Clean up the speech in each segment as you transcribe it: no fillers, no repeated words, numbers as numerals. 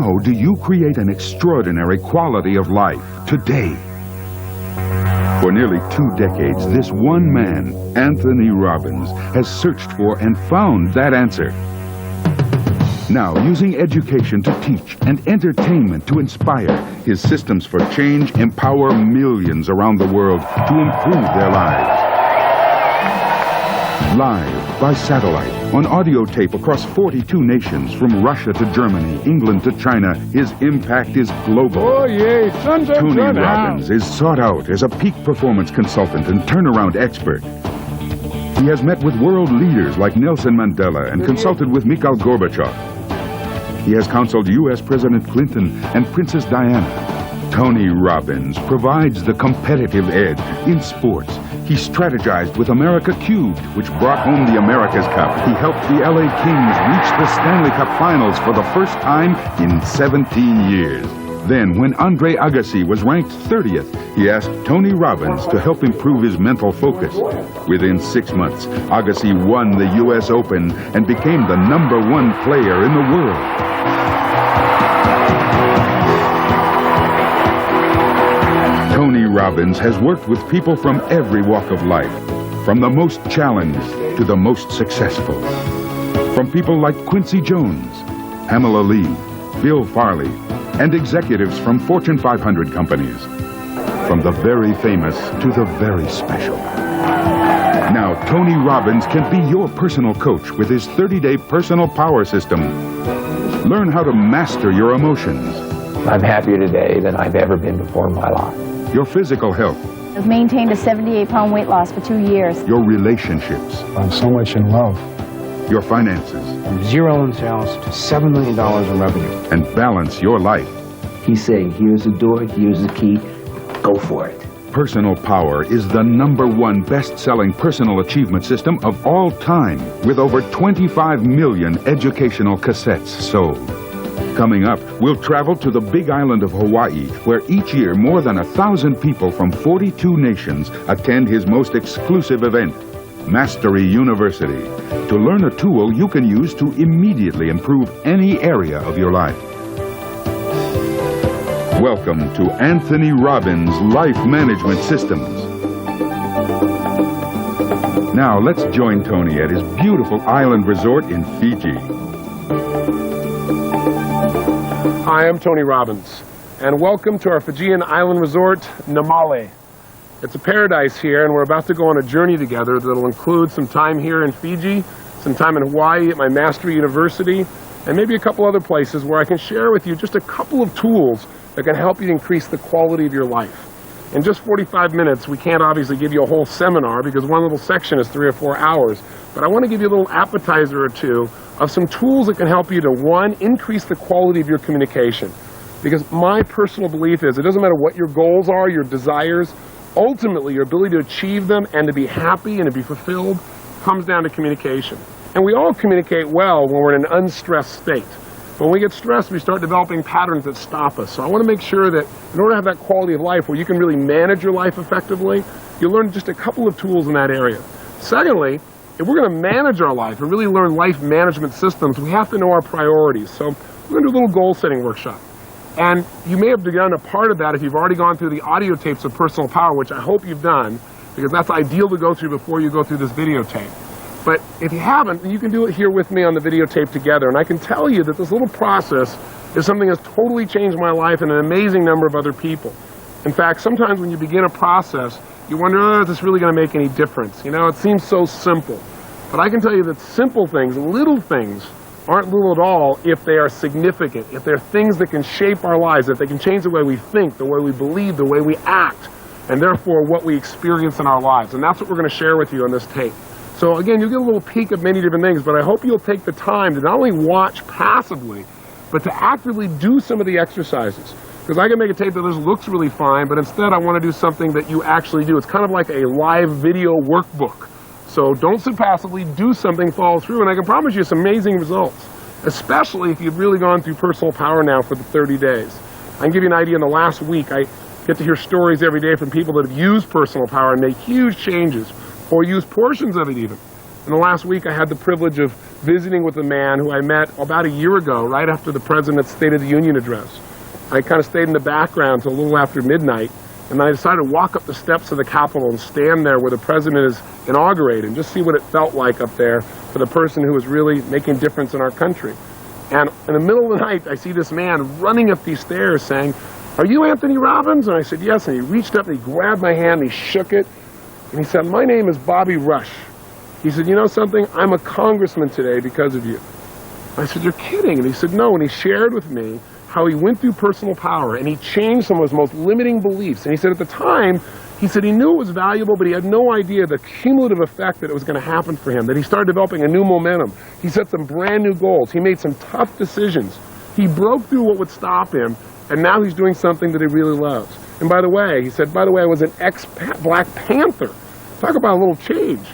How do you create an extraordinary quality of life today? For nearly 2 decades, this one man, Anthony Robbins, has searched for and found that answer. Now, using education to teach and entertainment to inspire, his systems for change empower millions around the world to improve their lives. Live, by satellite, on audio tape across 42 nations, from Russia to Germany, England to China, his impact is global. Oh, yay. Tony Robbins is sought out as a peak performance consultant and turnaround expert. He has met with world leaders like Nelson Mandela and consulted with Mikhail Gorbachev. He has counseled U.S. President Clinton and Princess Diana. Tony Robbins provides the competitive edge in sports. He strategized with America Cubed, which brought home the America's Cup. He helped the LA Kings reach the Stanley Cup Finals for the first time in 17 years. Then, when Andre Agassi was ranked 30th, he asked Tony Robbins to help improve his mental focus. Within 6 months, Agassi won the U.S. Open and became the #1 player in the world. Tony Robbins has worked with people from every walk of life, from the most challenged to the most successful. From people like Quincy Jones, Pamela Lee, Bill Farley, and executives from Fortune 500 companies. From the very famous to the very special. Now, Tony Robbins can be your personal coach with his 30-day personal power system. Learn how to master your emotions. I'm happier today than I've ever been before in my life. Your physical health. I've maintained a 78-pound weight loss for 2 years. Your relationships. I'm so much in love. Your finances. From 0 in sales to $7 million in revenue. And balance your life. He's saying, here's the door, here's the key, go for it. Personal Power is the #1 best-selling personal achievement system of all time, with over 25 million educational cassettes sold. Coming up, we'll travel to the Big Island of Hawaii, where each year more than 1,000 people from 42 nations attend his most exclusive event, Mastery University, to learn a tool you can use to immediately improve any area of your life. Welcome to Anthony Robbins' Life Management Systems. Now let's join Tony at his beautiful island resort in Fiji. Hi, I'm Tony Robbins, and welcome to our Fijian island resort, Namale. It's a paradise here, and we're about to go on a journey together that'll include some time here in Fiji, some time in Hawaii at my Mastery University, and maybe a couple other places where I can share with you just a couple of tools that can help you increase the quality of your life. In just 45 minutes, we can't obviously give you a whole seminar because one little section is 3 or 4 hours, but I want to give you a little appetizer or two of some tools that can help you to, one, increase the quality of your communication. Because my personal belief is it doesn't matter what your goals are, your desires, ultimately your ability to achieve them and to be happy and to be fulfilled comes down to communication. And we all communicate well when we're in an unstressed state. When we get stressed, we start developing patterns that stop us. So I want to make sure that in order to have that quality of life where you can really manage your life effectively, you learn just a couple of tools in that area. Secondly, if we're going to manage our life and really learn life management systems, we have to know our priorities. So we're going to do a little goal setting workshop. And you may have begun a part of that if you've already gone through the audio tapes of Personal Power, which I hope you've done, because that's ideal to go through before you go through this videotape. But if you haven't, you can do it here with me on the videotape together. And I can tell you that this little process is something that's totally changed my life and an amazing number of other people. In fact, sometimes when you begin a process, you wonder, oh, is this really going to make any difference? You know, it seems so simple. But I can tell you that simple things, little things, aren't little at all if they are significant, if they're things that can shape our lives, if they can change the way we think, the way we believe, the way we act, and therefore what we experience in our lives. And that's what we're going to share with you on this tape. So again, you'll get a little peek of many different things, but I hope you'll take the time to not only watch passively, but to actively do some of the exercises. Because I can make a tape that just looks really fine, but instead I want to do something that you actually do. It's kind of like a live video workbook. So don't sit passively, do something, follow through, and I can promise you some amazing results, especially if you've really gone through Personal Power now for the 30 days. I can give you an idea. In the last week, I get to hear stories every day from people that have used Personal Power and made huge changes, or use portions of it even. In the last week, I had the privilege of visiting with a man who I met about a year ago, right after the President's State of the Union address. I kind of stayed in the background till a little after midnight, and I decided to walk up the steps of the Capitol and stand there where the President is inaugurated and just see what it felt like up there for the person who was really making a difference in our country. And in the middle of the night, I see this man running up these stairs saying, "Are you Anthony Robbins?" And I said, "Yes." And he reached up and he grabbed my hand and he shook it. And he said, "My name is Bobby Rush." He said, "You know something? I'm a congressman today because of you." I said, "You're kidding." And he said, "No." And he shared with me how he went through personal power and he changed some of his most limiting beliefs. And he said at the time, he said he knew it was valuable, but he had no idea the cumulative effect that it was going to happen for him, that he started developing a new momentum. He set some brand new goals. He made some tough decisions. He broke through what would stop him, and now he's doing something that he really loves. And by the way, he said, by the way, I was an ex-Black Panther. Talk about a little change.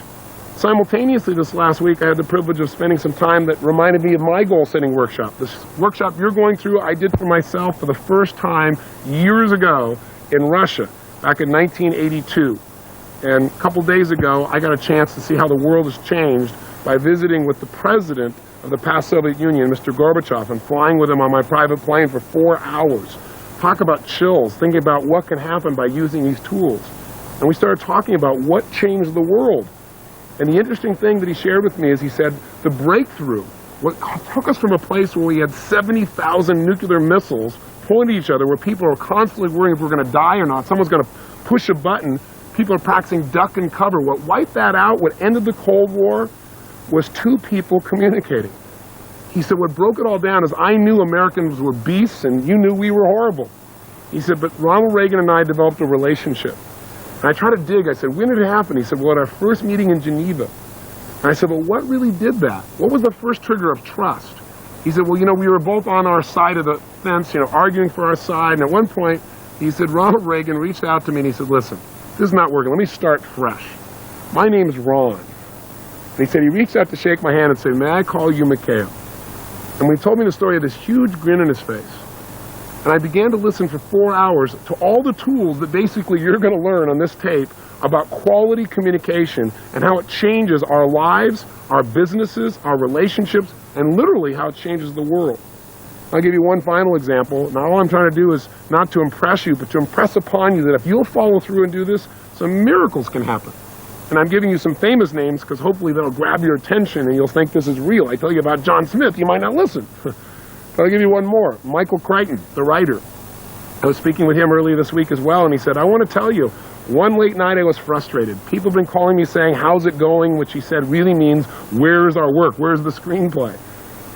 Simultaneously this last week, I had the privilege of spending some time that reminded me of my goal-setting workshop. This workshop you're going through, I did for myself for the first time years ago in Russia, back in 1982. And a couple days ago, I got a chance to see how the world has changed by visiting with the president of the past Soviet Union, Mr. Gorbachev, and flying with him on my private plane for 4 hours. Talk about chills, thinking about what can happen by using these tools. And we started talking about what changed the world. And the interesting thing that he shared with me is he said the breakthrough, what took us from a place where we had 70,000 nuclear missiles pointing at each other, where people are constantly worrying if we're going to die or not, someone's going to push a button, people are practicing duck and cover. What wiped that out, what ended the Cold War, was two people communicating. He said what broke it all down is I knew Americans were beasts and you knew we were horrible. He said, but Ronald Reagan and I developed a relationship. And I tried to dig. I said, when did it happen? He said, well, at our first meeting in Geneva. And I said, well, what really did that? What was the first trigger of trust? He said, well, we were both on our side of the fence, arguing for our side. And at one point, he said, Ronald Reagan reached out to me and he said, listen, this is not working. Let me start fresh. My name is Ron. And he said, he reached out to shake my hand and said, may I call you Mikhail? And when he told me the story, he had this huge grin on his face. And I began to listen for 4 hours to all the tools that basically you're going to learn on this tape about quality communication and how it changes our lives, our businesses, our relationships, and literally how it changes the world. I'll give you one final example. Now, all I'm trying to do is not to impress you, but to impress upon you that if you'll follow through and do this, some miracles can happen. And I'm giving you some famous names because hopefully that'll grab your attention and you'll think this is real. I tell you about John Smith, you might not listen. But I'll give you one more. Michael Crichton, the writer. I was speaking with him earlier this week as well, and he said, I want to tell you, one late night I was frustrated. People have been calling me saying, how's it going? Which he said really means, where's our work? Where's the screenplay?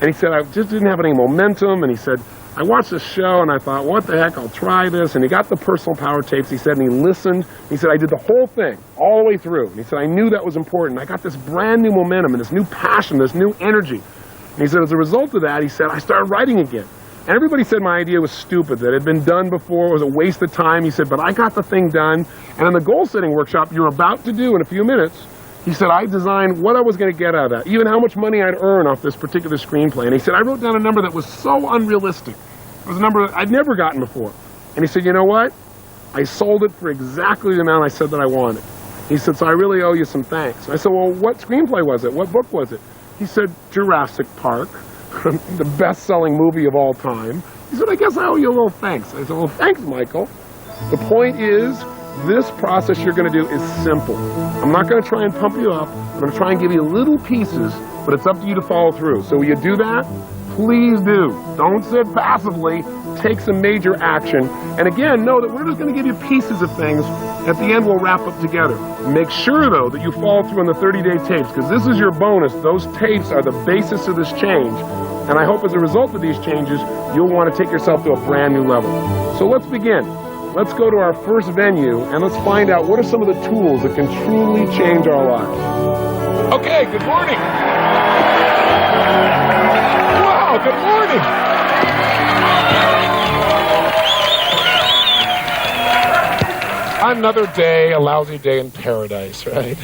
And he said, I just didn't have any momentum. And he said, I watched this show and I thought, what the heck, I'll try this. And he got the personal power tapes, he said, and he listened. He said, I did the whole thing, all the way through. And he said, I knew that was important. I got this brand new momentum and this new passion, this new energy. And he said, as a result of that, he said, I started writing again. And everybody said my idea was stupid, that it had been done before, it was a waste of time. He said, but I got the thing done. And in the goal-setting workshop you're about to do in a few minutes, he said, I designed what I was going to get out of that, even how much money I'd earn off this particular screenplay. And he said, I wrote down a number that was so unrealistic. It was a number that I'd never gotten before. And he said, you know what? I sold it for exactly the amount I said that I wanted. He said, so I really owe you some thanks. I said, well, what screenplay was it? What book was it? He said, Jurassic Park, the best-selling movie of all time. He said, I guess I owe you a little thanks. I said, well, thanks, Michael. The point is, this process you're going to do is simple. I'm not going to try and pump you up. I'm going to try and give you little pieces, but it's up to you to follow through. So will you do that? Please do. Don't sit passively. Take some major action. And again, know that we're just going to give you pieces of things. At the end, we'll wrap up together. Make sure, though, that you follow through on the 30-day tapes, because this is your bonus. Those tapes are the basis of this change. And I hope as a result of these changes, you'll want to take yourself to a brand new level. So let's begin. Let's go to our first venue, and let's find out what are some of the tools that can truly change our lives. Okay, good morning. Wow, good morning. Another day, a lousy day in paradise, right?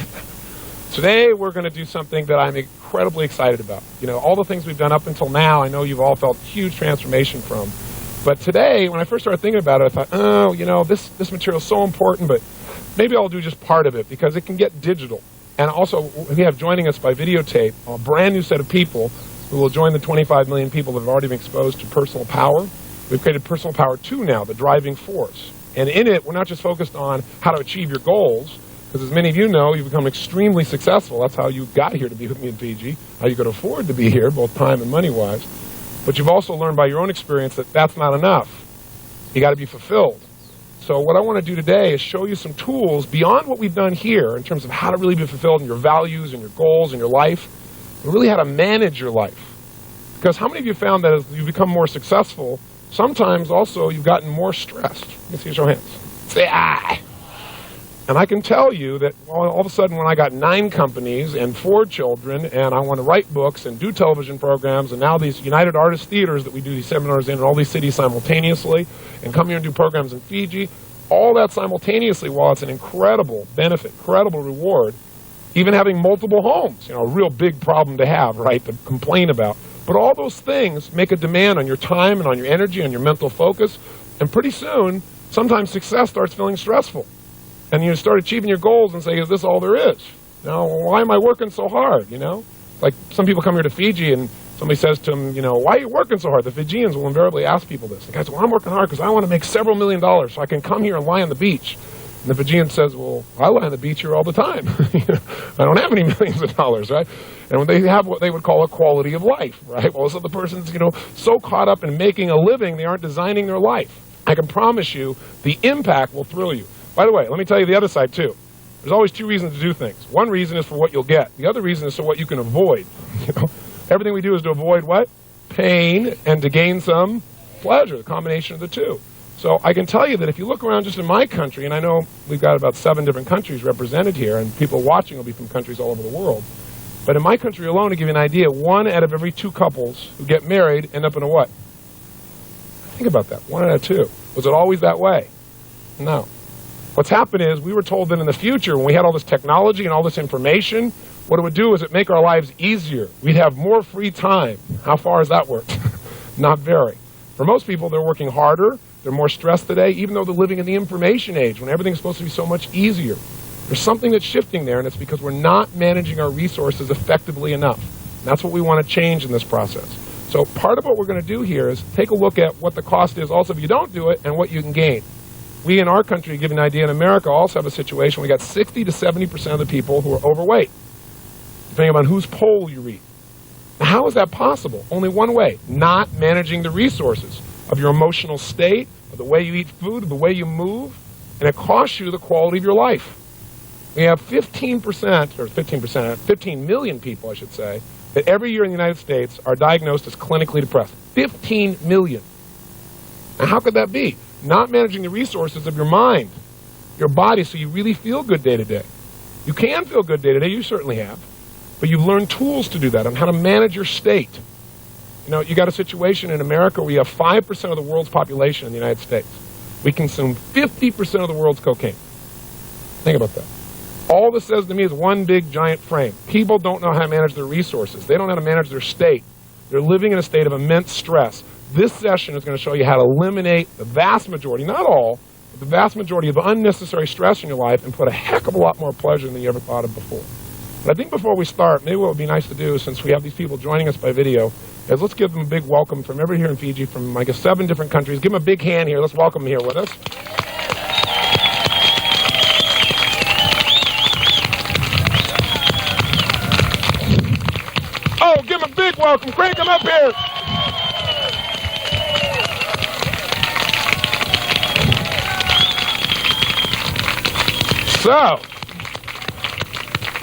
Today, we're going to do something that I'm incredibly excited about. All the things we've done up until now, I know you've all felt huge transformation from. But today, when I first started thinking about it, I thought, this material is so important, but maybe I'll do just part of it because it can get digital. And also, we have joining us by videotape a brand new set of people who will join the 25 million people that have already been exposed to personal power. We've created Personal Power 2 now, the driving force. And in it, we're not just focused on how to achieve your goals, because as many of you know, you've become extremely successful. That's how you got here to be with me in Fiji, how you could afford to be here, both time and money-wise. But you've also learned by your own experience that that's not enough. You got to be fulfilled. So what I want to do today is show you some tools beyond what we've done here in terms of how to really be fulfilled in your values and your goals and your life, and really how to manage your life. Because how many of you found that as you become more successful, sometimes also you've gotten more stressed? Let me see, show hands. Say, "I." And I can tell you that all of a sudden when I got 9 companies and 4 children, and I want to write books and do television programs, and now these United Artists Theaters that we do these seminars in all these cities simultaneously, and come here and do programs in Fiji, all that simultaneously, while it's an incredible benefit, incredible reward, even having multiple homes, a real big problem to have, right, to complain about. But all those things make a demand on your time and on your energy, on your mental focus, and pretty soon, sometimes success starts feeling stressful. And you start achieving your goals and say, is this all there is? Why am I working so hard, Like some people come here to Fiji and somebody says to them, why are you working so hard? The Fijians will invariably ask people this. The guy says, well, I'm working hard because I want to make several $1 million so I can come here and lie on the beach. And the Fijian says, well, I lie on the beach here all the time. I don't have any millions of dollars, right? And when they have what they would call a quality of life, right? Well, so the person's, so caught up in making a living, they aren't designing their life. I can promise you the impact will thrill you. By the way, let me tell you the other side, too. There's always 2 reasons to do things. One reason is for what you'll get. The other reason is for what you can avoid. Everything we do is to avoid what? Pain, and to gain some pleasure, the combination of the 2. So I can tell you that if you look around just in my country, and I know we've got about 7 different countries represented here, and people watching will be from countries all over the world. But in my country alone, to give you an idea, 1 out of every 2 couples who get married end up in a what? Think about that. 1 out of 2. Was it always that way? No. What's happened is we were told that in the future, when we had all this technology and all this information, what it would do is it make our lives easier. We'd have more free time. How far has that worked? Not very. For most people, they're working harder. They're more stressed today, even though they're living in the information age when everything's supposed to be so much easier. There's something that's shifting there, and it's because we're not managing our resources effectively enough. And that's what we want to change in this process. So part of what we're going to do here is take a look at what the cost is also if you don't do it and what you can gain. We in our country, to give you an idea, in America also have a situation, we got 60 to 70% of the people who are overweight, depending on whose poll you read. Now, how is that possible? Only one way, not managing the resources of your emotional state, of the way you eat food, of the way you move, and it costs you the quality of your life. We have 15 million people, I should say, that every year in the United States are diagnosed as clinically depressed. 15 million. Now, how could that be? Not managing the resources of your mind, your body, so you really feel good day to day. You can feel good day to day, you certainly have, but you've learned tools to do that, on how to manage your state. You got a situation in America where you have 5% of the world's population in the United States. We consume 50% of the world's cocaine. Think about that. All this says to me is one big giant frame. People don't know how to manage their resources. They don't know how to manage their state. They're living in a state of immense stress. This session is going to show you how to eliminate the vast majority, not all, but the vast majority of unnecessary stress in your life and put a heck of a lot more pleasure than you ever thought of before. But I think before we start, maybe what would be nice to do, since we have these people joining us by video, is let's give them a big welcome from everybody here in Fiji, from, I guess, 7 different countries. Give them a big hand here. Let's welcome them here with us. Oh, give them a big welcome. Crank them up here. So,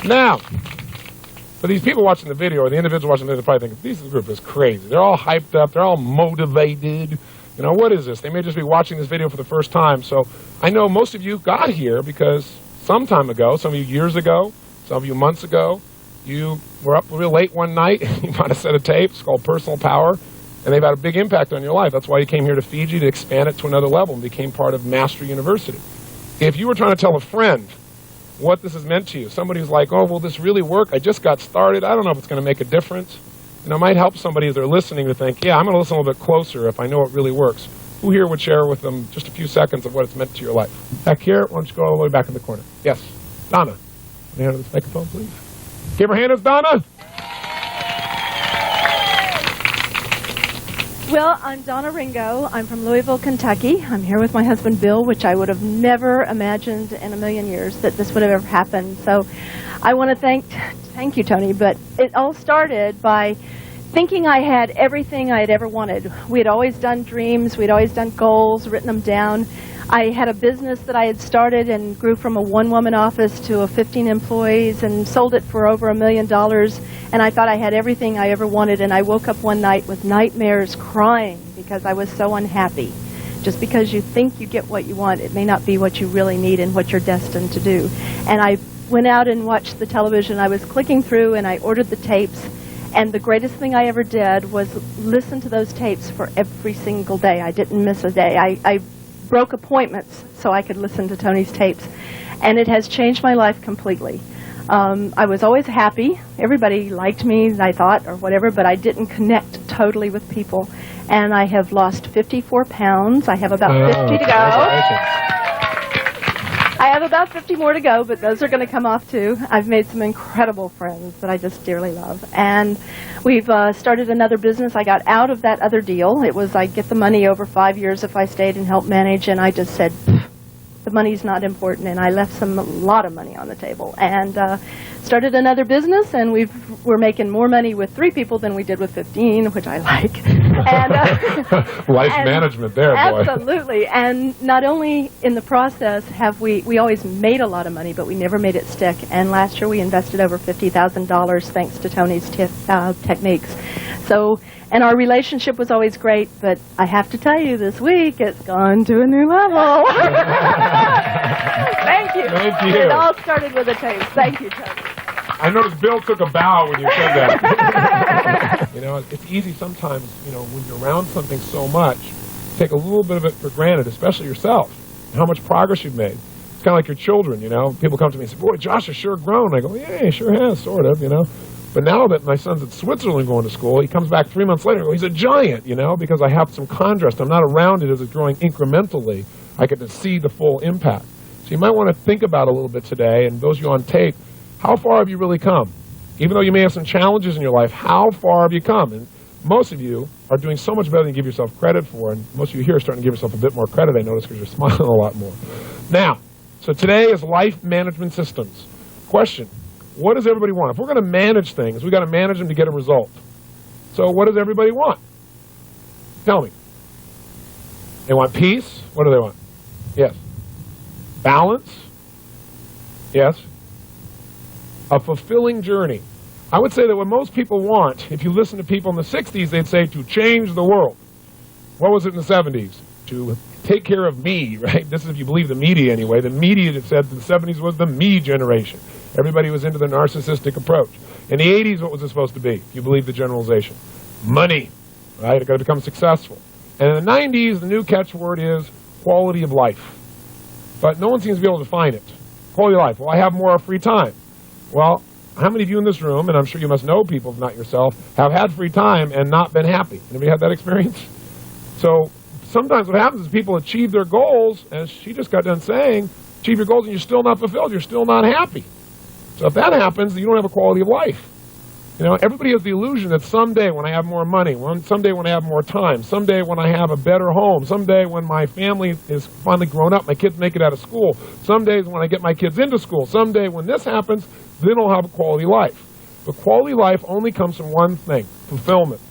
now, for these people watching the video, or the individual watching the video, probably think, this group is crazy. They're all hyped up. They're all motivated. What is this? They may just be watching this video for the first time. So I know most of you got here because some time ago, some of you years ago, some of you months ago, you were up real late one night. You might have set a tape. It's called Personal Power. And they've had a big impact on your life. That's why you came here to Fiji, to expand it to another level and became part of Mastery University. If you were trying to tell a friend what this has meant to you, somebody who's like, oh, will this really work? I just got started. I don't know if it's going to make a difference. It might help somebody as they're listening to think, yeah, I'm going to listen a little bit closer if I know it really works. Who here would share with them just a few seconds of what it's meant to your life? Back here, why don't you go all the way back in the corner? Yes, Donna. Hand on this microphone, please. Give her a hand, it's Donna. Well, I'm Donna Ringo. I'm from Louisville, Kentucky. I'm here with my husband, Bill, which I would have never imagined in a million years that this would have ever happened. So I want to thank you, Tony, but it all started by thinking I had everything I had ever wanted. We had always done dreams. We'd always done goals, written them down. I had a business that I had started and grew from a one-woman office to a 15 employees and sold it for over $1 million. And I thought I had everything I ever wanted. And I woke up one night with nightmares, crying because I was so unhappy. Just because you think you get what you want, it may not be what you really need and what you're destined to do. And I went out and watched the television. I was clicking through and I ordered the tapes. And the greatest thing I ever did was listen to those tapes for every single day. I didn't miss a day. I broke appointments so I could listen to Tony's tapes, and it has changed my life completely. I was always happy. Everybody liked me, I thought, or whatever, but I didn't connect totally with people. And I have lost 54 pounds. I have about 50 to go. I have about 50 more to go, but those are going to come off too. I've made some incredible friends that I just dearly love. And we've started another business. I got out of that other deal. It was I'd get the money over 5 years if I stayed and helped manage, and I just said, the money's not important, and I left a lot of money on the table. And started another business, and we're making more money with 3 people than we did with 15, which I like. And, Life management there, boy. Absolutely. And not only in the process have we always made a lot of money, but we never made it stick. And last year we invested over $50,000 thanks to Tony's techniques. So, and our relationship was always great, but I have to tell you, this week it's gone to a new level. Thank you. Thank you. It all started with a tape. Thank you, Tony. I noticed Bill took a bow when you said that. You know, it's easy sometimes, you know, when you're around something so much, take a little bit of it for granted, especially yourself, and how much progress you've made. It's kind of like your children, you know. People come to me and say, boy, Josh has sure grown. I go, yeah, he sure has, sort of, you know. But now that my son's in Switzerland going to school, he comes back 3 months later and goes, he's a giant, you know, because I have some contrast. I'm not around it as it's growing incrementally. I get to see the full impact. So you might want to think about a little bit today, and those of you on tape, how far have you really come? Even though you may have some challenges in your life, how far have you come? And most of you are doing so much better than you give yourself credit for, and most of you here are starting to give yourself a bit more credit, I notice, because you're smiling a lot more. Now, so today is life management systems. Question, what does everybody want? If we're going to manage things, we've got to manage them to get a result. So what does everybody want? Tell me. They want peace. What do they want? Yes. Balance. Yes. A fulfilling journey. I would say that what most people want, if you listen to people in the 60s, they'd say to change the world. What was it in the 70s? To take care of me, right? This is if you believe the media anyway. The media that said the 70s was the me generation. Everybody was into the narcissistic approach. In the 80s, what was it supposed to be, if you believe the generalization? Money, right? It got to become successful. And in the 90s, the new catchword is quality of life. But no one seems to be able to define it. Quality of life. Well, I have more free time. Well, how many of you in this room, and I'm sure you must know people, if not yourself, have had free time and not been happy? Anybody had that experience? So sometimes what happens is people achieve their goals, as she just got done saying, achieve your goals and you're still not fulfilled, you're still not happy. So if that happens, you don't have a quality of life. You know, everybody has the illusion that someday when I have more money, someday when I have more time, someday when I have a better home, someday when my family is finally grown up, my kids make it out of school, some days when I get my kids into school, someday when this happens, then I'll have a quality life. But quality life only comes from one thing, fulfillment.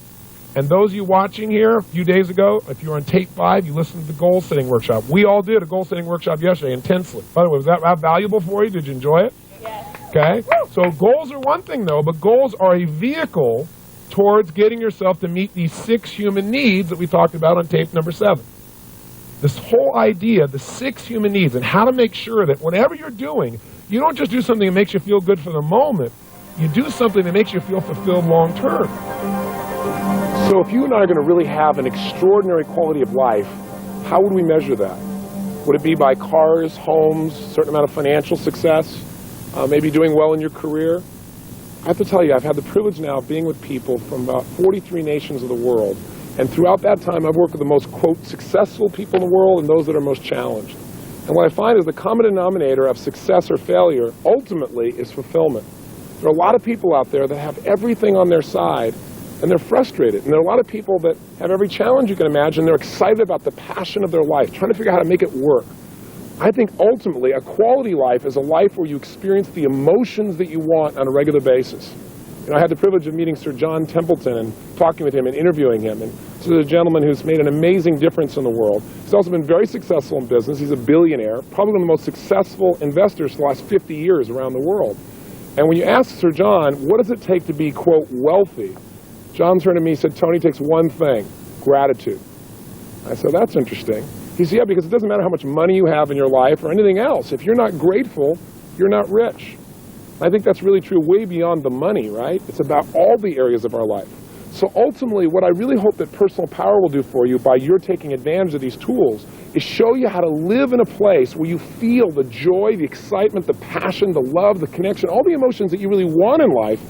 And those of you watching here a few days ago, if you were on tape 5, you listened to the goal setting workshop. We all did a goal setting workshop yesterday intensely. By the way, was that valuable for you? Did you enjoy it? Yes. Okay, so goals are one thing though, but goals are a vehicle towards getting yourself to meet these 6 human needs that we talked about on tape number 7. This whole idea, the 6 human needs, and how to make sure that whatever you're doing, you don't just do something that makes you feel good for the moment, you do something that makes you feel fulfilled long term. So if you and I are going to really have an extraordinary quality of life, how would we measure that? Would it be by cars, homes, a certain amount of financial success? Maybe doing well in your career? I have to tell you, I've had the privilege now of being with people from about 43 nations of the world. And throughout that time, I've worked with the most, quote, successful people in the world and those that are most challenged. And what I find is the common denominator of success or failure ultimately is fulfillment. There are a lot of people out there that have everything on their side and they're frustrated. And there are a lot of people that have every challenge you can imagine. They're excited about the passion of their life, trying to figure out how to make it work. I think ultimately a quality life is a life where you experience the emotions that you want on a regular basis. You know, I had the privilege of meeting Sir John Templeton and talking with him and interviewing him. And this is a gentleman who's made an amazing difference in the world. He's also been very successful in business. He's a billionaire, probably one of the most successful investors for the last 50 years around the world. And when you ask Sir John, what does it take to be, quote, wealthy? John turned to me and said, Tony, it takes one thing, gratitude. I said, that's interesting. He said, yeah, because it doesn't matter how much money you have in your life or anything else. If you're not grateful, you're not rich. I think that's really true way beyond the money, right? It's about all the areas of our life. So ultimately, what I really hope that Personal Power will do for you by your taking advantage of these tools is show you how to live in a place where you feel the joy, the excitement, the passion, the love, the connection, all the emotions that you really want in life,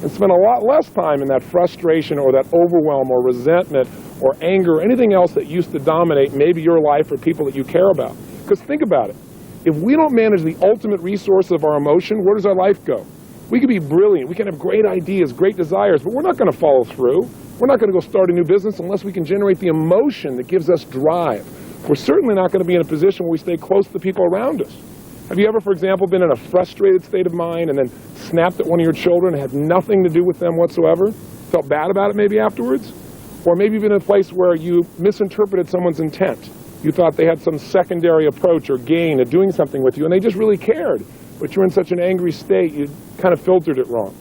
and spend a lot less time in that frustration or that overwhelm or resentment or anger or anything else that used to dominate maybe your life or people that you care about. Because think about it. If we don't manage the ultimate resource of our emotion, where does our life go? We can be brilliant. We can have great ideas, great desires, but we're not going to follow through. We're not going to go start a new business unless we can generate the emotion that gives us drive. We're certainly not going to be in a position where we stay close to the people around us. Have you ever, for example, been in a frustrated state of mind and then snapped at one of your children and had nothing to do with them whatsoever? Felt bad about it maybe afterwards? Or maybe you've been in a place where you misinterpreted someone's intent. You thought they had some secondary approach or gain of doing something with you, and they just really cared. But you're in such an angry state, you kind of filtered it wrong.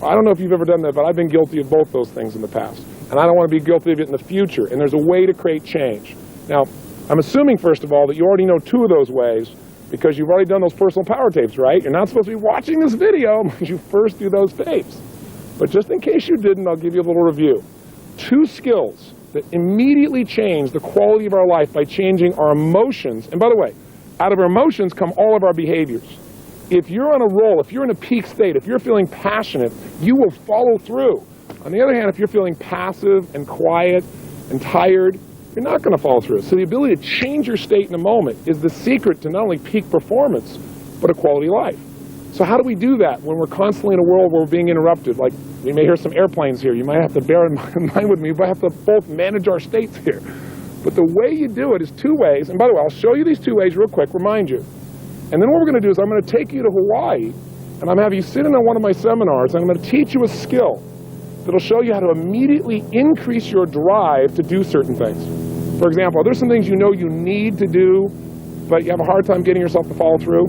I don't know if you've ever done that, but I've been guilty of both those things in the past. And I don't want to be guilty of it in the future. And there's a way to create change. Now, I'm assuming, first of all, that you already know two of those ways because you've already done those personal power tapes, right? You're not supposed to be watching this video unless you first do those tapes. But just in case you didn't, I'll give you a little review. 2 skills that immediately change the quality of our life by changing our emotions. And by the way, out of our emotions come all of our behaviors. If you're on a roll, if you're in a peak state, if you're feeling passionate, you will follow through. On the other hand, if you're feeling passive and quiet and tired, you're not going to follow through. So the ability to change your state in a moment is the secret to not only peak performance, but a quality life. So how do we do that when we're constantly in a world where we're being interrupted? Like, you may hear some airplanes here. You might have to bear in mind with me. We might have to both manage our states here. But the way you do it is 2 ways. And by the way, I'll show you these 2 ways real quick, remind you. And then what we're going to do is I'm going to take you to Hawaii, and I'm going to have you sit in on one of my seminars, and I'm going to teach you a skill that'll show you how to immediately increase your drive to do certain things. For example, there's some things you know you need to do, but you have a hard time getting yourself to follow through.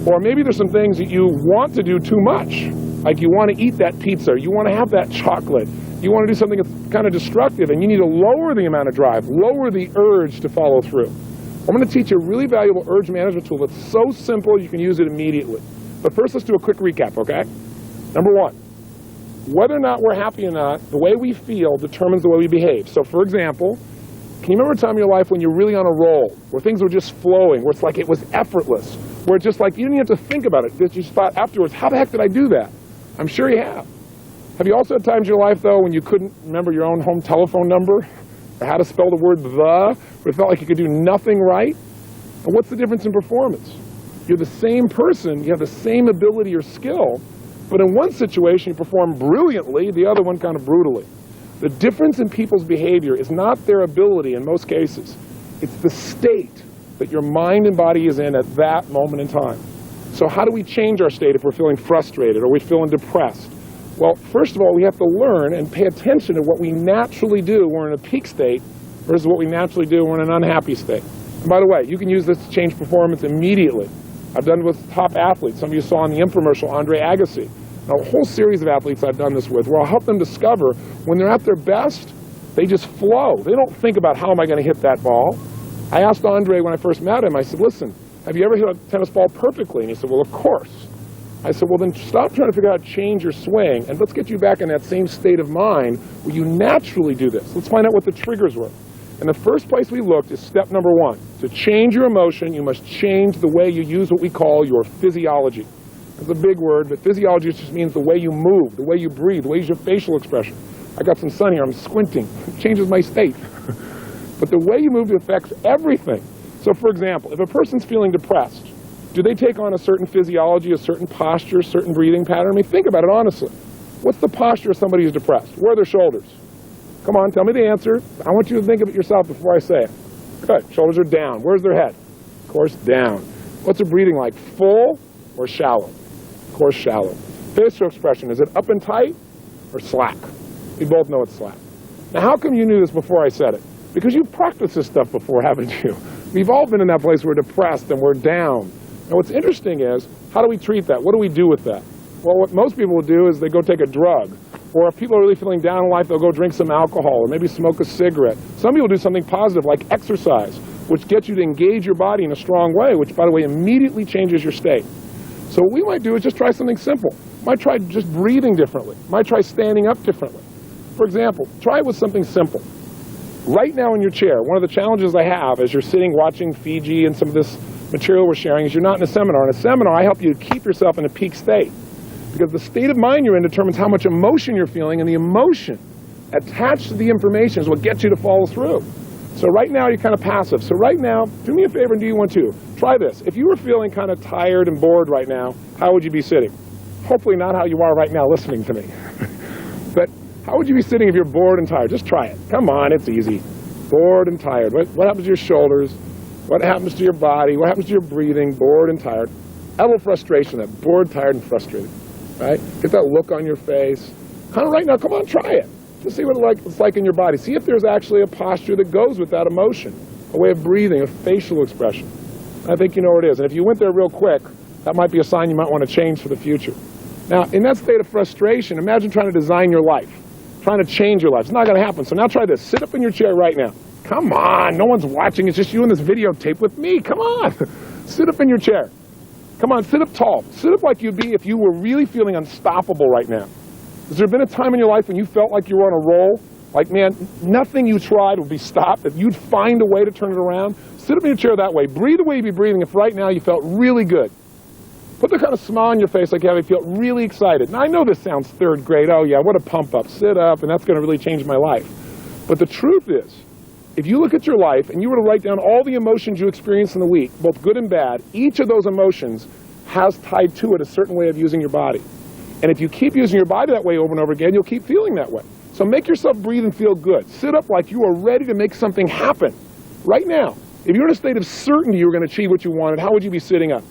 Or maybe there's some things that you want to do too much. Like you want to eat that pizza, you want to have that chocolate, you want to do something that's kind of destructive, and you need to lower the amount of drive, lower the urge to follow through. I'm going to teach you a really valuable urge management tool that's so simple you can use it immediately. But first, let's do a quick recap, okay? Number 1, whether or not we're happy or not, the way we feel determines the way we behave. So for example, can you remember a time in your life when you're really on a roll, where things were just flowing, where it's like it was effortless, where it's just like you didn't even have to think about it, that you just thought afterwards, how the heck did I do that? I'm sure you have. Have you also had times in your life, though, when you couldn't remember your own home telephone number, or how to spell the word the, where it felt like you could do nothing right? And what's the difference in performance? You're the same person, you have the same ability or skill, but in one situation you perform brilliantly, the other one kind of brutally. The difference in people's behavior is not their ability in most cases. It's the state that your mind and body is in at that moment in time. So how do we change our state if we're feeling frustrated or we're feeling depressed? Well, first of all, we have to learn and pay attention to what we naturally do when we're in a peak state versus what we naturally do when we're in an unhappy state. And by the way, you can use this to change performance immediately. I've done it with top athletes. Some of you saw in the infomercial Andre Agassi. Now, a whole series of athletes I've done this with where I'll help them discover when they're at their best, they just flow. They don't think about how am I going to hit that ball. I asked Andre when I first met him, I said, listen, have you ever hit a tennis ball perfectly? And he said, well, of course. I said, well, then stop trying to figure out how to change your swing, and let's get you back in that same state of mind where you naturally do this. Let's find out what the triggers were. And the first place we looked is step number 1. To change your emotion, you must change the way you use what we call your physiology. It's a big word, but physiology just means the way you move, the way you breathe, the way you use your facial expression. I got some sun here, I'm squinting. It changes my state. But the way you move affects everything. So for example, if a person's feeling depressed, do they take on a certain physiology, a certain posture, a certain breathing pattern? I mean, think about it honestly. What's the posture of somebody who's depressed? Where are their shoulders? Come on, tell me the answer. I want you to think of it yourself before I say it. Good, shoulders are down. Where's their head? Of course, down. What's their breathing like? Full or shallow? Of course, shallow. Facial expression, is it up and tight or slack? We both know it's slack. Now, how come you knew this before I said it? Because you've practiced this stuff before, haven't you? We've all been in that place where we're depressed and we're down. And what's interesting is, how do we treat that? What do we do with that? Well, what most people will do is they go take a drug. Or if people are really feeling down in life, they'll go drink some alcohol or maybe smoke a cigarette. Some people do something positive like exercise, which gets you to engage your body in a strong way, which, by the way, immediately changes your state. So what we might do is just try something simple. Might try just breathing differently. Might try standing up differently. For example, try it with something simple. Right now in your chair, one of the challenges I have as you're sitting watching Fiji and some of this material we're sharing is you're not in a seminar. In a seminar, I help you keep yourself in a peak state. Because the state of mind you're in determines how much emotion you're feeling, and the emotion attached to the information is what gets you to follow through. So right now, you're kind of passive. So right now, do me a favor and do you want to? Try this. If you were feeling kind of tired and bored right now, how would you be sitting? Hopefully not how you are right now listening to me. But how would you be sitting if you're bored and tired? Just try it. Come on, it's easy. Bored and tired. What happens to your shoulders? What happens to your body? What happens to your breathing? Bored and tired. A little frustration, that bored, tired, and frustrated. Right? Get that look on your face. Kind of right now, come on, try it. Just see what it's like in your body. See if there's actually a posture that goes with that emotion, a way of breathing, a facial expression. I think you know what it is. And if you went there real quick, that might be a sign you might want to change for the future. Now, in that state of frustration, imagine trying to design your life, trying to change your life. It's not going to happen. So now try this. Sit up in your chair right now. Come on. No one's watching. It's just you in this videotape with me. Come on. Sit up in your chair. Come on, sit up tall. Sit up like you'd be if you were really feeling unstoppable right now. Has there been a time in your life when you felt like you were on a roll? Like, man, nothing you tried would be stopped, that you'd find a way to turn it around? Sit up in your chair that way. Breathe the way you'd be breathing if right now you felt really good. Put the kind of smile on your face like you feel really excited. Now, I know this sounds third grade. Oh, yeah, what a pump up. Sit up, and that's going to really change my life. But the truth is, if you look at your life and you were to write down all the emotions you experienced in the week, both good and bad, each of those emotions has tied to it a certain way of using your body. And if you keep using your body that way over and over again, you'll keep feeling that way. So make yourself breathe and feel good. Sit up like you are ready to make something happen right now. If you're in a state of certainty you were going to achieve what you wanted, how would you be sitting up?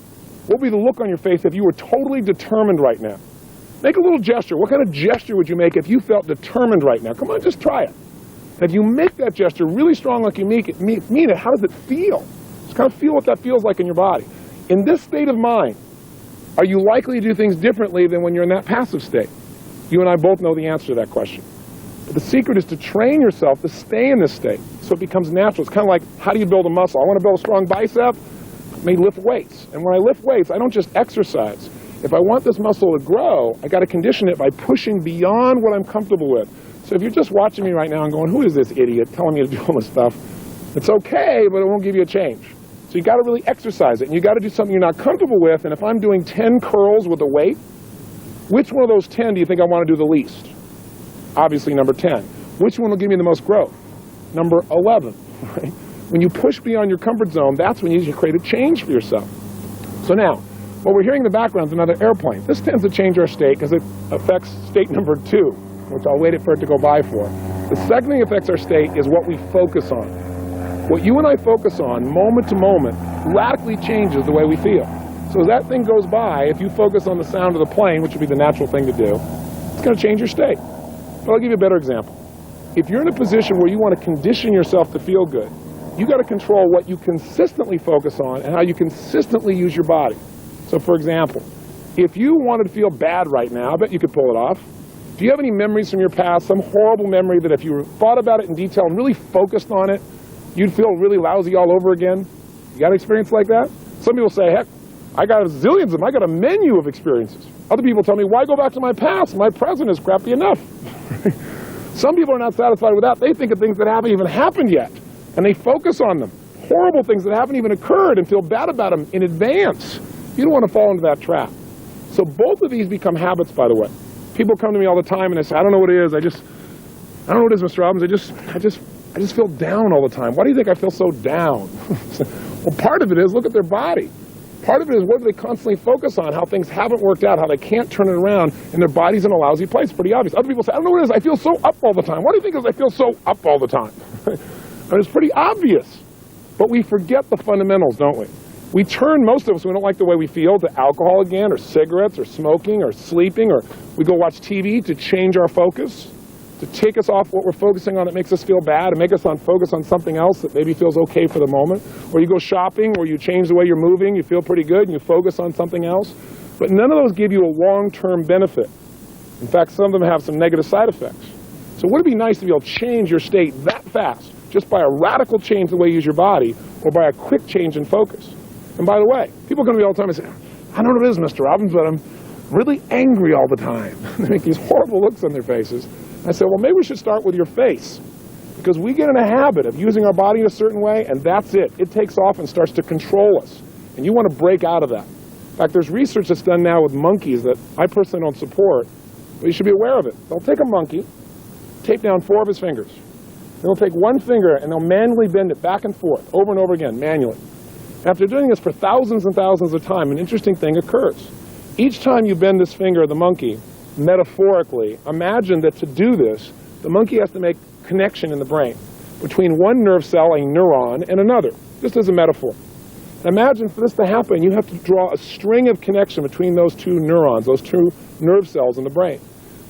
What would be the look on your face if you were totally determined right now? Make a little gesture. What kind of gesture would you make if you felt determined right now? Come on, just try it. And if you make that gesture really strong like you mean it, how does it feel? Just kind of feel what that feels like in your body. In this state of mind, are you likely to do things differently than when you're in that passive state? You and I both know the answer to that question. But the secret is to train yourself to stay in this state so it becomes natural. It's kind of like, how do you build a muscle? I want to build a strong bicep. I may lift weights. And when I lift weights, I don't just exercise. If I want this muscle to grow, I got to condition it by pushing beyond what I'm comfortable with. So if you're just watching me right now and going, who is this idiot telling me to do all this stuff? It's okay, but it won't give you a change. So you got to really exercise it, and you got to do something you're not comfortable with. And if I'm doing 10 curls with a weight, which one of those 10 do you think I want to do the least? Obviously number 10. Which one will give me the most growth? Number 11. Right? When you push beyond your comfort zone, that's when you create a change for yourself. So now, what we're hearing in the background is another airplane. This tends to change our state because it affects state number 2, which I'll wait for it to go by for. The second thing that affects our state is what we focus on. What you and I focus on, moment to moment, radically changes the way we feel. So as that thing goes by, if you focus on the sound of the plane, which would be the natural thing to do, it's going to change your state. But I'll give you a better example. If you're in a position where you want to condition yourself to feel good, you got to control what you consistently focus on and how you consistently use your body. So for example, if you wanted to feel bad right now, I bet you could pull it off. Do you have any memories from your past, some horrible memory that if you thought about it in detail and really focused on it, you'd feel really lousy all over again? You got an experience like that? Some people say, heck, I got zillions of them. I got a menu of experiences. Other people tell me, why go back to my past? My present is crappy enough. Some people are not satisfied with that. They think of things that haven't even happened yet, and they focus on them. Horrible things that haven't even occurred and feel bad about them in advance. You don't want to fall into that trap. So both of these become habits, by the way. People come to me all the time and they say, I don't know what it is. I don't know what it is, Mr. Robbins. I just feel down all the time. Why do you think I feel so down? Well, part of it is look at their body. Part of it is what do they constantly focus on, how things haven't worked out, how they can't turn it around, and their body's in a lousy place. Pretty obvious. Other people say, I don't know what it is, I feel so up all the time. What do you think is I feel so up all the time? I mean, it's pretty obvious. But we forget the fundamentals, don't we? We turn, most of us, we don't like the way we feel, to alcohol again, or cigarettes, or smoking, or sleeping, or we go watch TV to change our focus, to take us off what we're focusing on that makes us feel bad, and make us focus on something else that maybe feels okay for the moment. Or you go shopping, or you change the way you're moving, you feel pretty good, and you focus on something else. But none of those give you a long-term benefit. In fact, some of them have some negative side effects. So wouldn't it be nice to be able to change your state that fast, just by a radical change in the way you use your body, or by a quick change in focus? And by the way, people come to me all the time and say, I don't know what it is, Mr. Robbins, but I'm really angry all the time. They make these horrible looks on their faces. I said, well, maybe we should start with your face. Because we get in a habit of using our body in a certain way, and that's it. It takes off and starts to control us. And you want to break out of that. In fact, there's research that's done now with monkeys that I personally don't support, but you should be aware of it. They'll take a monkey, tape down 4 of his fingers. They'll take one finger and they'll manually bend it back and forth, over and over again, manually. After doing this for thousands and thousands of times, an interesting thing occurs. Each time you bend this finger of the monkey, metaphorically, imagine that to do this, the monkey has to make connection in the brain between one nerve cell, a neuron, and another, just as a metaphor. Imagine for this to happen, you have to draw a string of connection between those 2 neurons, those 2 nerve cells in the brain.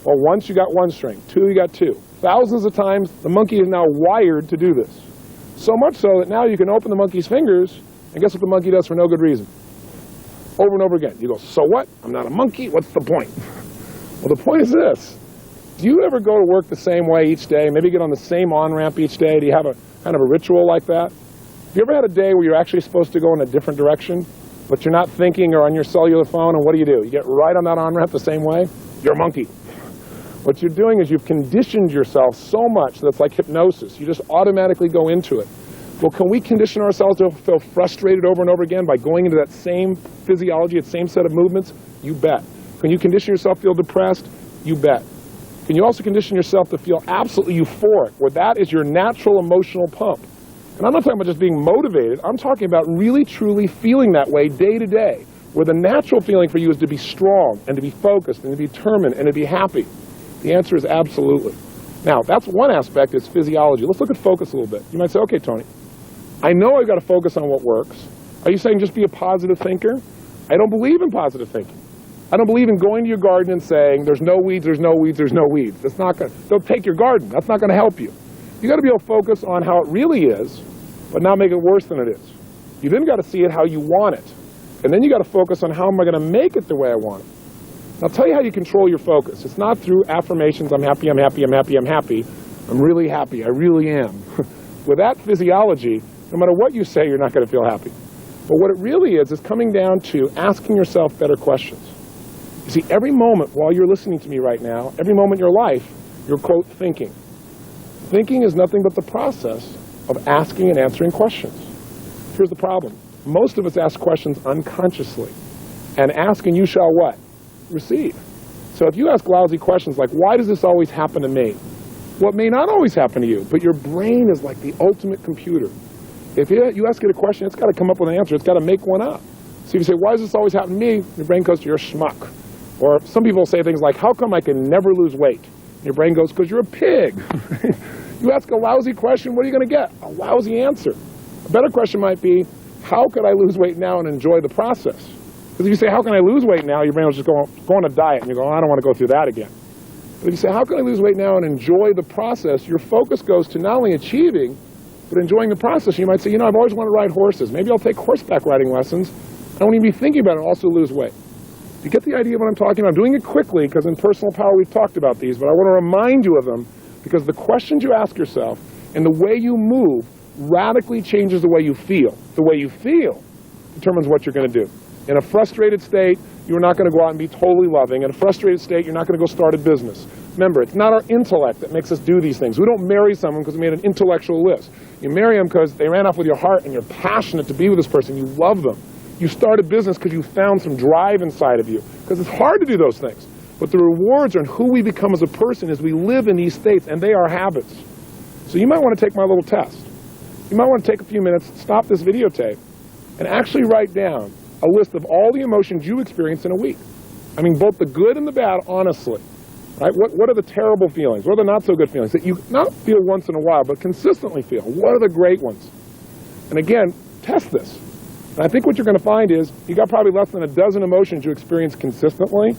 Well, once you got 1 string, 2 you got 2. Thousands of times, the monkey is now wired to do this. So much so that now you can open the monkey's fingers, and guess what the monkey does for no good reason? Over and over again. You go, so what? I'm not a monkey. What's the point? Well, the point is this. Do you ever go to work the same way each day? Maybe get on the same on-ramp each day? Do you have a kind of a ritual like that? Have you ever had a day where you're actually supposed to go in a different direction, but you're not thinking or on your cellular phone, and what do? You get right on that on-ramp the same way? You're a monkey. What you're doing is you've conditioned yourself so much that it's like hypnosis. You just automatically go into it. Well, can we condition ourselves to feel frustrated over and over again by going into that same physiology, that same set of movements? You bet. Can you condition yourself to feel depressed? You bet. Can you also condition yourself to feel absolutely euphoric, where that is your natural emotional pump? And I'm not talking about just being motivated. I'm talking about really, truly feeling that way day to day, where the natural feeling for you is to be strong and to be focused and to be determined and to be happy. The answer is absolutely. Now, that's one aspect, is physiology. Let's look at focus a little bit. You might say, okay, Tony, I know I've got to focus on what works. Are you saying just be a positive thinker? I don't believe in positive thinking. I don't believe in going to your garden and saying, there's no weeds, there's no weeds, there's no weeds. That's not going to, don't take your garden. That's not going to help you. You got to be able to focus on how it really is, but not make it worse than it is. You then got to see it how you want it. And then you got to focus on how am I going to make it the way I want it. I'll tell you how you control your focus. It's not through affirmations, I'm happy, I'm happy, I'm happy, I'm happy. I'm really happy, I really am. With that physiology, no matter what you say, you're not going to feel happy. But what it really is coming down to asking yourself better questions. You see, every moment while you're listening to me right now, every moment in your life, you're, quote, thinking. Thinking is nothing but the process of asking and answering questions. Here's the problem. Most of us ask questions unconsciously. And ask and you shall what? Receive. So if you ask lousy questions like, why does this always happen to me? Well, it may not always happen to you, but your brain is like the ultimate computer. If you ask it a question, it's got to come up with an answer. It's got to make one up. So if you say, why does this always happen to me? Your brain goes, you're a schmuck. Or some people say things like, how come I can never lose weight? And your brain goes, because you're a pig. You ask a lousy question, what are you going to get? A lousy answer. A better question might be, how could I lose weight now and enjoy the process? Because if you say, how can I lose weight now? Your brain will just go on a diet. And you go, I don't want to go through that again. But if you say, how can I lose weight now and enjoy the process? Your focus goes to not only achieving, but enjoying the process. You might say, I've always wanted to ride horses. Maybe I'll take horseback riding lessons. I won't even be thinking about it. I'll also lose weight. You get the idea of what I'm talking about? I'm doing it quickly because in Personal Power we've talked about these, but I want to remind you of them because the questions you ask yourself and the way you move radically changes the way you feel. The way you feel determines what you're going to do. In a frustrated state, you're not going to go out and be totally loving. In a frustrated state, you're not going to go start a business. Remember, it's not our intellect that makes us do these things. We don't marry someone because we made an intellectual list. You marry them because they ran off with your heart and you're passionate to be with this person. You love them. You start a business because you found some drive inside of you. Because it's hard to do those things. But the rewards are in who we become as a person as we live in these states, and they are habits. So you might want to take my little test. You might want to take a few minutes, stop this videotape, and actually write down a list of all the emotions you experience in a week. I mean, both the good and the bad, honestly. Right? What are the terrible feelings? What are the not so good feelings that you not feel once in a while, but consistently feel? What are the great ones? And again, test this. And I think what you're going to find is you got probably less than a dozen emotions you experience consistently.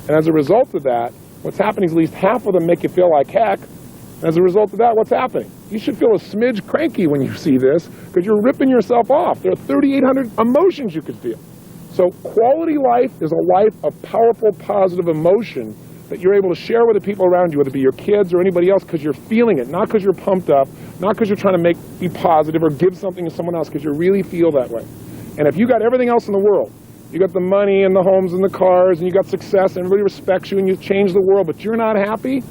And as a result of that, what's happening is at least half of them make you feel like heck. And as a result of that, what's happening? You should feel a smidge cranky when you see this because you're ripping yourself off. There are 3,800 emotions you could feel. So quality life is a life of powerful, positive emotion that you're able to share with the people around you, whether it be your kids or anybody else, because you're feeling it, not because you're pumped up, not because you're trying to be positive or give something to someone else, because you really feel that way. And if you got everything else in the world, you got the money and the homes and the cars, and you got success, and everybody respects you, and you change the world, but you're not happy,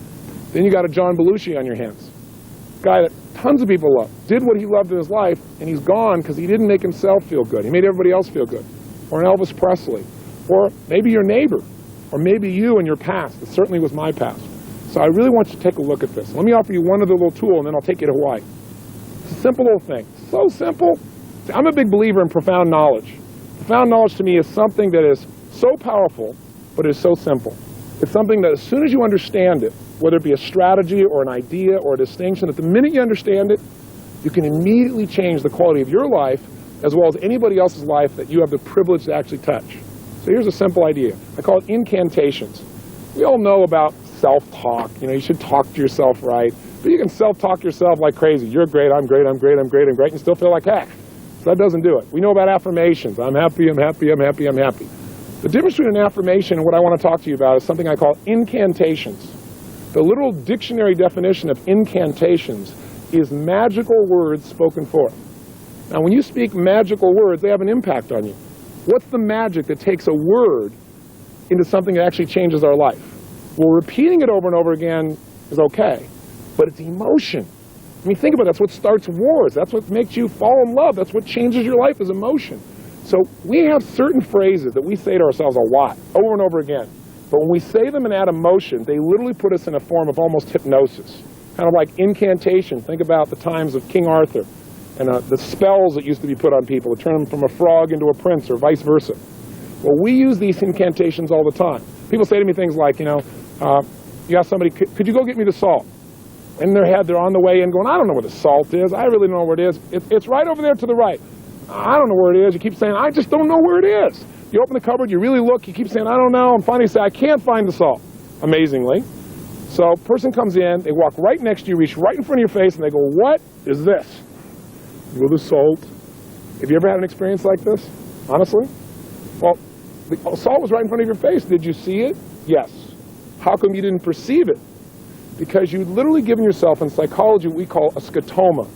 then you got a John Belushi on your hands. A guy that tons of people love, did what he loved in his life, and he's gone because he didn't make himself feel good. He made everybody else feel good. Or an Elvis Presley. Or maybe your neighbor. Or maybe you in your past. It certainly was my past. So I really want you to take a look at this. Let me offer you one other little tool, and then I'll take you to Hawaii. It's a simple little thing. So simple. See, I'm a big believer in profound knowledge. Profound knowledge to me is something that is so powerful, but is so simple. It's something that as soon as you understand it, whether it be a strategy or an idea or a distinction, that the minute you understand it, you can immediately change the quality of your life as well as anybody else's life that you have the privilege to actually touch. So here's a simple idea. I call it incantations. We all know about self-talk. You know, you should talk to yourself right. But you can self-talk yourself like crazy. You're great, I'm great, I'm great, I'm great, I'm great, and you still feel like heck. So that doesn't do it. We know about affirmations. I'm happy, I'm happy, I'm happy, I'm happy. The difference between an affirmation and what I want to talk to you about is something I call incantations. The literal dictionary definition of incantations is magical words spoken forth. Now, when you speak magical words, they have an impact on you. What's the magic that takes a word into something that actually changes our life? Well, repeating it over and over again is okay, but it's emotion. I mean, think about it. That's what starts wars. That's what makes you fall in love. That's what changes your life is emotion. So we have certain phrases that we say to ourselves a lot, over and over again. But when we say them and add emotion, they literally put us in a form of almost hypnosis. Kind of like incantation. Think about the times of King Arthur and the spells that used to be put on people to turn them from a frog into a prince or vice versa. Well, we use these incantations all the time. People say to me things like, you ask somebody, could you go get me the salt? In their head, they're on the way in going, I don't know where the salt is. I really don't know where it is. It's right over there to the right. I don't know where it is. You keep saying, I just don't know where it is. You open the cupboard, you really look, you keep saying, I don't know, and finally you say, I can't find the salt, amazingly. So a person comes in, they walk right next to you, reach right in front of your face, and they go, what is this? You go, the salt. Have you ever had an experience like this, honestly? Well, the salt was right in front of your face. Did you see it? Yes. How come you didn't perceive it? Because you'd literally given yourself, in psychology, what we call a scotoma,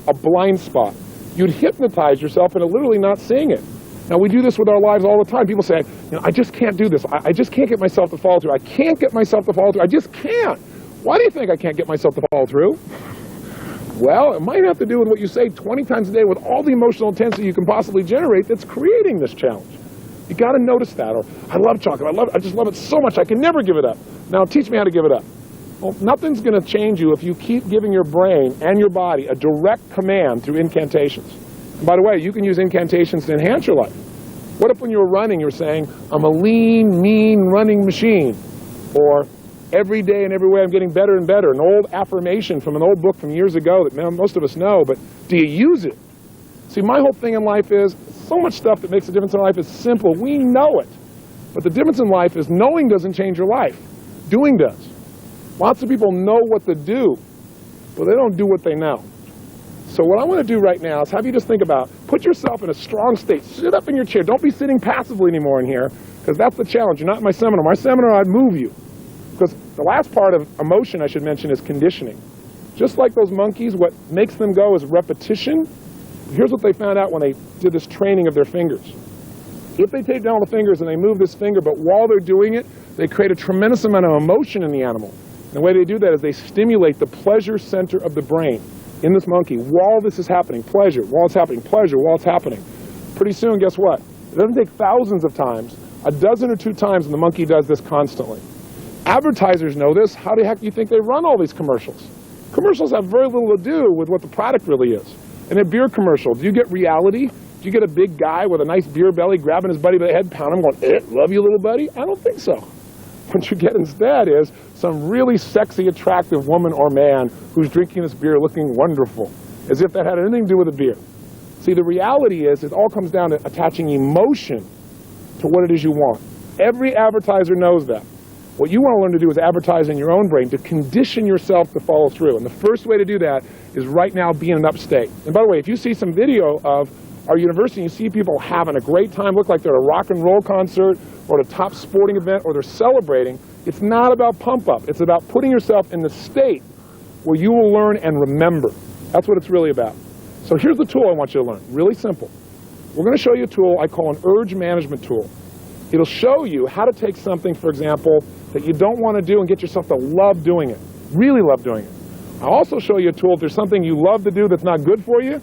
a blind spot. You'd hypnotize yourself into literally not seeing it. Now, we do this with our lives all the time. People say, I just can't do this. I just can't get myself to follow through. I can't get myself to follow through. I just can't. Why do you think I can't get myself to follow through? Well, it might have to do with what you say 20 times a day with all the emotional intensity you can possibly generate that's creating this challenge. You got to notice that. Or, I love chocolate. I just love it so much. I can never give it up. Now, teach me how to give it up. Well, nothing's going to change you if you keep giving your brain and your body a direct command through incantations. And by the way, you can use incantations to enhance your life. What if when you were running, you were saying, I'm a lean, mean running machine? Or, every day and every way I'm getting better and better. An old affirmation from an old book from years ago that most of us know, but do you use it? See, my whole thing in life is, so much stuff that makes a difference in life is simple. We know it. But the difference in life is knowing doesn't change your life. Doing does. Lots of people know what to do, but they don't do what they know. So what I want to do right now is have you just think about, put yourself in a strong state. Sit up in your chair. Don't be sitting passively anymore in here, because that's the challenge. You're not in my seminar. My seminar, I'd move you. Because the last part of emotion, I should mention, is conditioning. Just like those monkeys, what makes them go is repetition. Here's what they found out when they did this training of their fingers. If they take down the fingers and they move this finger, but while they're doing it, they create a tremendous amount of emotion in the animal. And the way they do that is they stimulate the pleasure center of the brain in this monkey while this is happening. Pleasure, while it's happening. Pleasure, while it's happening. Pretty soon, guess what? It doesn't take thousands of times. A dozen or two times, and the monkey does this constantly. Advertisers know this. How the heck do you think they run all these commercials? Commercials have very little to do with what the product really is. In a beer commercial, do you get reality? Do Do you get a big guy with a nice beer belly grabbing his buddy by the head, pounding him, going, love you, little buddy? I don't think so. What you get instead is some really sexy, attractive woman or man who's drinking this beer looking wonderful, as if that had anything to do with the beer. See, the reality is it all comes down to attaching emotion to what it is you want. Every advertiser knows that. What you want to learn to do is advertise in your own brain to condition yourself to follow through. And the first way to do that is right now be in an upstate. And by the way, if you see some video of our university, you see people having a great time, look like they're at a rock and roll concert or at a top sporting event, or they're celebrating, it's not about pump up. It's about putting yourself in the state where you will learn and remember. That's what it's really about. So here's the tool I want you to learn. Really simple. We're going to show you a tool I call an urge management tool. It'll show you how to take something, for example, that you don't want to do and get yourself to love doing it. Really love doing it. I'll also show you a tool if there's something you love to do that's not good for you,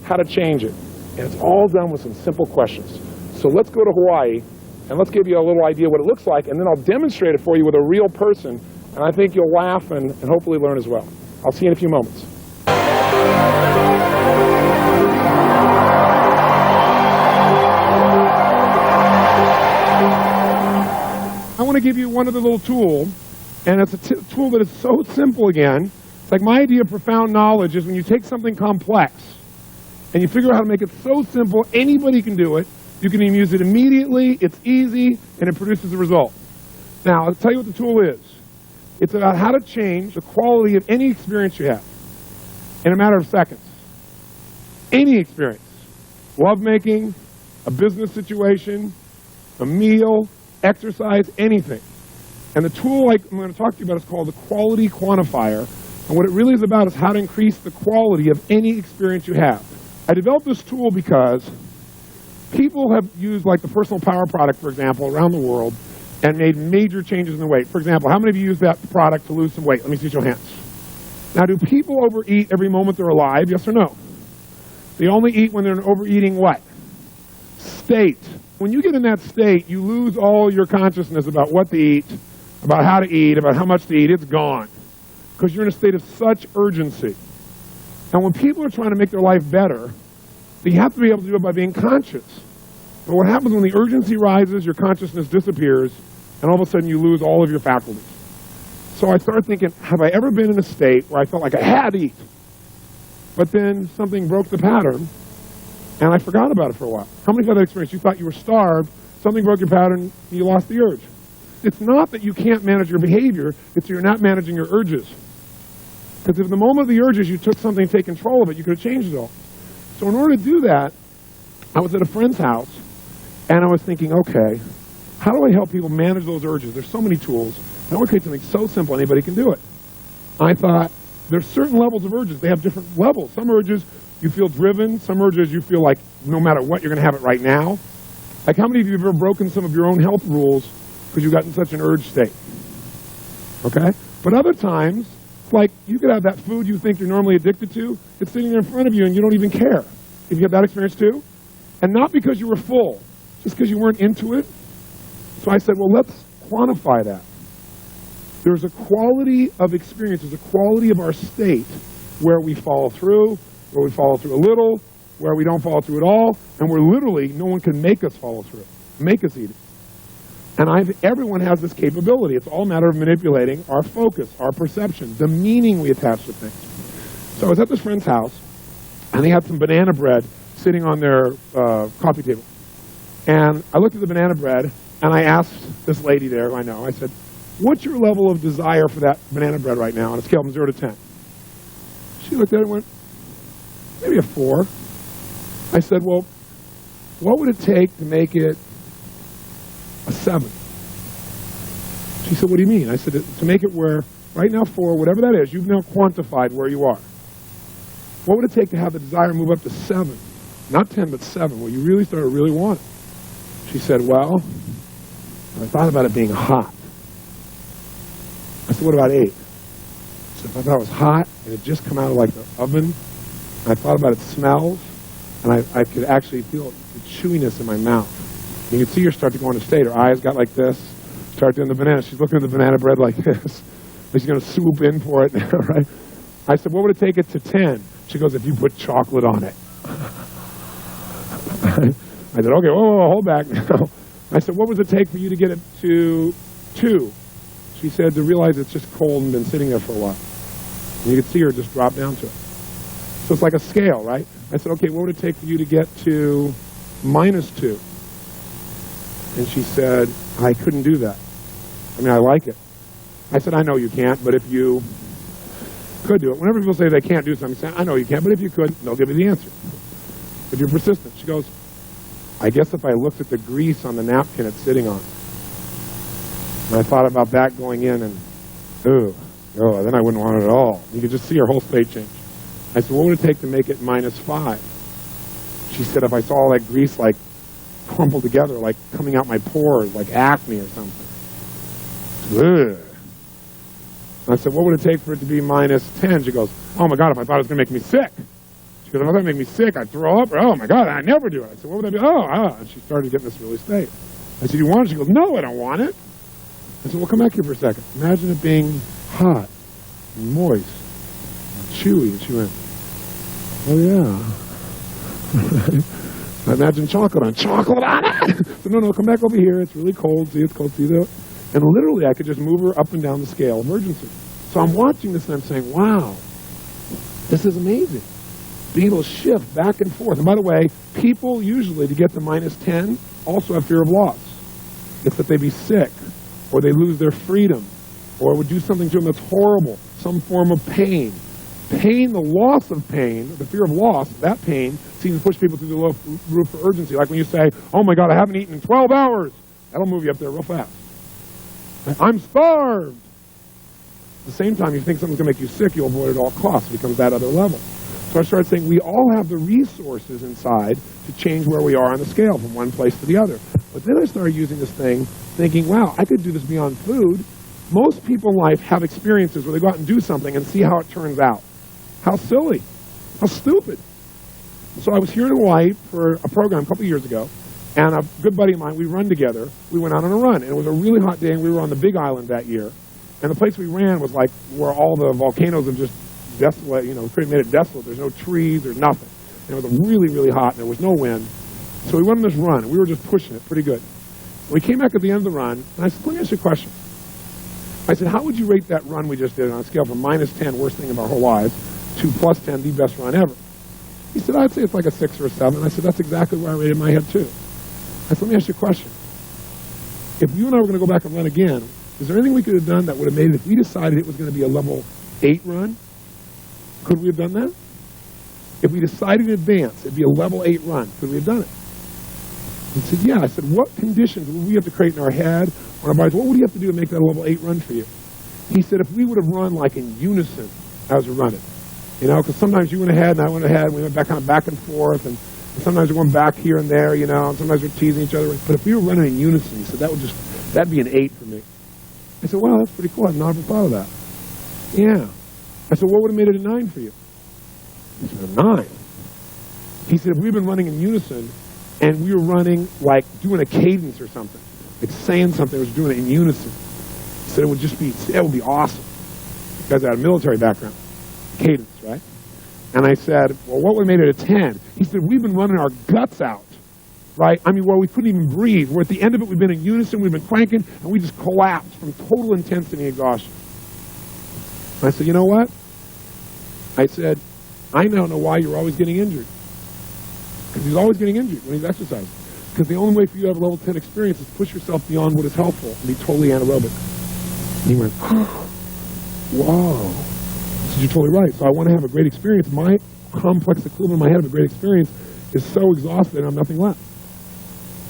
how to change it. And it's all done with some simple questions. So let's go to Hawaii, and let's give you a little idea what it looks like, and then I'll demonstrate it for you with a real person, and I think you'll laugh and hopefully learn as well. I'll see you in a few moments. I want to give you one other little tool, and it's a tool that is so simple again. It's like my idea of profound knowledge is when you take something complex and you figure out how to make it so simple, anybody can do it. You can even use it immediately, it's easy, and it produces a result. Now, I'll tell you what the tool is. It's about how to change the quality of any experience you have in a matter of seconds. Any experience. Lovemaking, a business situation, a meal, exercise, anything. And the tool I'm going to talk to you about is called the quality quantifier. And what it really is about is how to increase the quality of any experience you have. I developed this tool because people have used like the personal power product, for example, around the world and made major changes in their weight. For example, how many of you use that product to lose some weight? Let me see your hands. Now, do people overeat every moment they're alive? Yes or no? They only eat when they're in an overeating what? State. When you get in that state, you lose all your consciousness about what to eat, about how to eat, about how much to eat. It's gone. Because you're in a state of such urgency. And when people are trying to make their life better, you have to be able to do it by being conscious. But what happens when the urgency rises, your consciousness disappears, and all of a sudden you lose all of your faculties. So I started thinking, have I ever been in a state where I felt like I had to eat, but then something broke the pattern, and I forgot about it for a while? How many of you had that experience? You thought you were starved, something broke your pattern, and you lost the urge. It's not that you can't manage your behavior, it's that you're not managing your urges. Because if the moment of the urges you took something to take control of it, you could have changed it all. So in order to do that, I was at a friend's house, and I was thinking, okay, how do I help people manage those urges? There's so many tools. I want to create something so simple anybody can do it. I thought, there's certain levels of urges. They have different levels. Some urges you feel driven. Some urges you feel like no matter what, you're going to have it right now. Like how many of you have ever broken some of your own health rules because you got in such an urge state? Okay? But other times, like you could have that food you think you're normally addicted to, it's sitting there in front of you and you don't even care. Have you had that experience too? And not because you were full, just because you weren't into it. So I said, well, let's quantify that. There's a quality of experience, there's a quality of our state where we follow through, where we follow through a little, where we don't follow through at all, and where literally no one can make us follow through, make us eat it. And everyone has this capability. It's all a matter of manipulating our focus, our perception, the meaning we attach to things. So I was at this friend's house, and they had some banana bread sitting on their coffee table. And I looked at the banana bread, and I asked this lady there, who I know, I said, what's your level of desire for that banana bread right now on a scale from 0 to 10? She looked at it and went, maybe a 4. I said, well, what would it take to make it a 7? She said, what do you mean? I said, to make it where, right now 4, whatever that is, you've now quantified where you are. What would it take to have the desire move up to 7? Not 10, but 7, where you really start to really want it. She said, well, I thought about it being hot. I said, what about 8? So if I thought it was hot, and it just come out of like the oven, and I thought about its smells, and I could actually feel the chewiness in my mouth. And you can see her start to go into state. Her eyes got like this, start doing the banana. She's looking at the banana bread like this. Like she's going to swoop in for it, right? I said, what would it take it to 10? She goes, if you put chocolate on it. I said, okay, whoa, hold back now. I said, what would it take for you to get it to 2? She said, to realize it's just cold and been sitting there for a while. And you could see her just drop down to it. So it's like a scale, right? I said, okay, what would it take for you to get to -2? And she said, I couldn't do that. I mean, I like it. I said, I know you can't, but if you could do it. Whenever people say they can't do something, I know you can't, but if you could, they'll give you the answer. If you're persistent. She goes, I guess if I looked at the grease on the napkin it's sitting on. And I thought about that going in and, then I wouldn't want it at all. You could just see her whole state change. I said, what would it take to make it -5? She said, if I saw all that grease like crumpled together, like coming out my pores, like acne or something. Ugh. I said, what would it take for it to be -10? She goes, oh my God, if I thought it was going to make me sick. She goes, if I thought it would make me sick, I'd throw up. Or, oh my God, I never do it. I said, what would I do? And she started getting this really state. I said, you want it? She goes, no, I don't want it. I said, well, come back here for a second. Imagine it being hot, and moist, and chewy. And she went, oh yeah. I imagine chocolate on it. So no, come back over here. It's really cold. See, it's cold. See that? And literally, I could just move her up and down the scale of urgency. So I'm watching this and I'm saying, wow, this is amazing. Being able to shift back and forth. And by the way, people usually, to get to -10, also have fear of loss. It's that they be sick, or they lose their freedom, or it would do something to them that's horrible, some form of pain. Pain, the loss of pain, the fear of loss, that pain seems to push people through the roof for urgency. Like when you say, oh my God, I haven't eaten in 12 hours. That'll move you up there real fast. I'm starved. At the same time, you think something's going to make you sick, you'll avoid it at all costs. It becomes that other level. So I started saying we all have the resources inside to change where we are on the scale from one place to the other. But then I started using this thing, thinking, wow, I could do this beyond food. Most people in life have experiences where they go out and do something and see how it turns out. How silly. How stupid. So I was here in Hawaii for a program a couple years ago, and a good buddy of mine, we run together. We went out on a run, and it was a really hot day, and we were on the Big Island that year. And the place we ran was like where all the volcanoes have just desolate, pretty made it desolate. There's no trees, there's nothing. And it was really, really hot, and there was no wind. So we went on this run, and we were just pushing it pretty good. We came back at the end of the run, and I said, let me ask you a question. I said, how would you rate that run we just did on a scale from -10, worst thing of our whole lives, to +10, the best run ever? He said, I'd say it's like a 6 or a 7. And I said, that's exactly where I rated my head too. I said, let me ask you a question. If you and I were going to go back and run again, is there anything we could have done that would have made it, if we decided it was going to be a level 8 run, could we have done that? If we decided in advance it'd be a level 8 run, could we have done it? He said, yeah. I said, what conditions would we have to create in our head or our bodies? What would you have to do to make that a level 8 run for you? He said, if we would have run like in unison as we're running, because sometimes you went ahead and I went ahead, and we went back and forth, and sometimes we're going back here and there, and sometimes we're teasing each other. But if we were running in unison, he said, that'd be an 8 for me. I said, wow, that's pretty cool. I've never thought of that. Yeah. I said, what would have made it a 9 for you? He said, a 9. He said, if we've been running in unison, and we were running like doing a cadence or something, like saying something, was doing it in unison. He said, it would be awesome. Because I had a military background. Cadence, right? And I said, well, what would have made it a 10? He said, we've been running our guts out, right? I mean, we couldn't even breathe. We're at the end of it, we've been in unison, we've been cranking, and we just collapsed from total intensity and exhaustion. And I said, you know what? I said, I now know why you're always getting injured. Because he's always getting injured when he's exercising. Because the only way for you to have a level 10 experience is to push yourself beyond what is helpful and be totally anaerobic. And he went, whoa. I said, you're totally right. So I want to have a great experience. My complex equivalent in my head of a great experience is so exhausted and I have nothing left.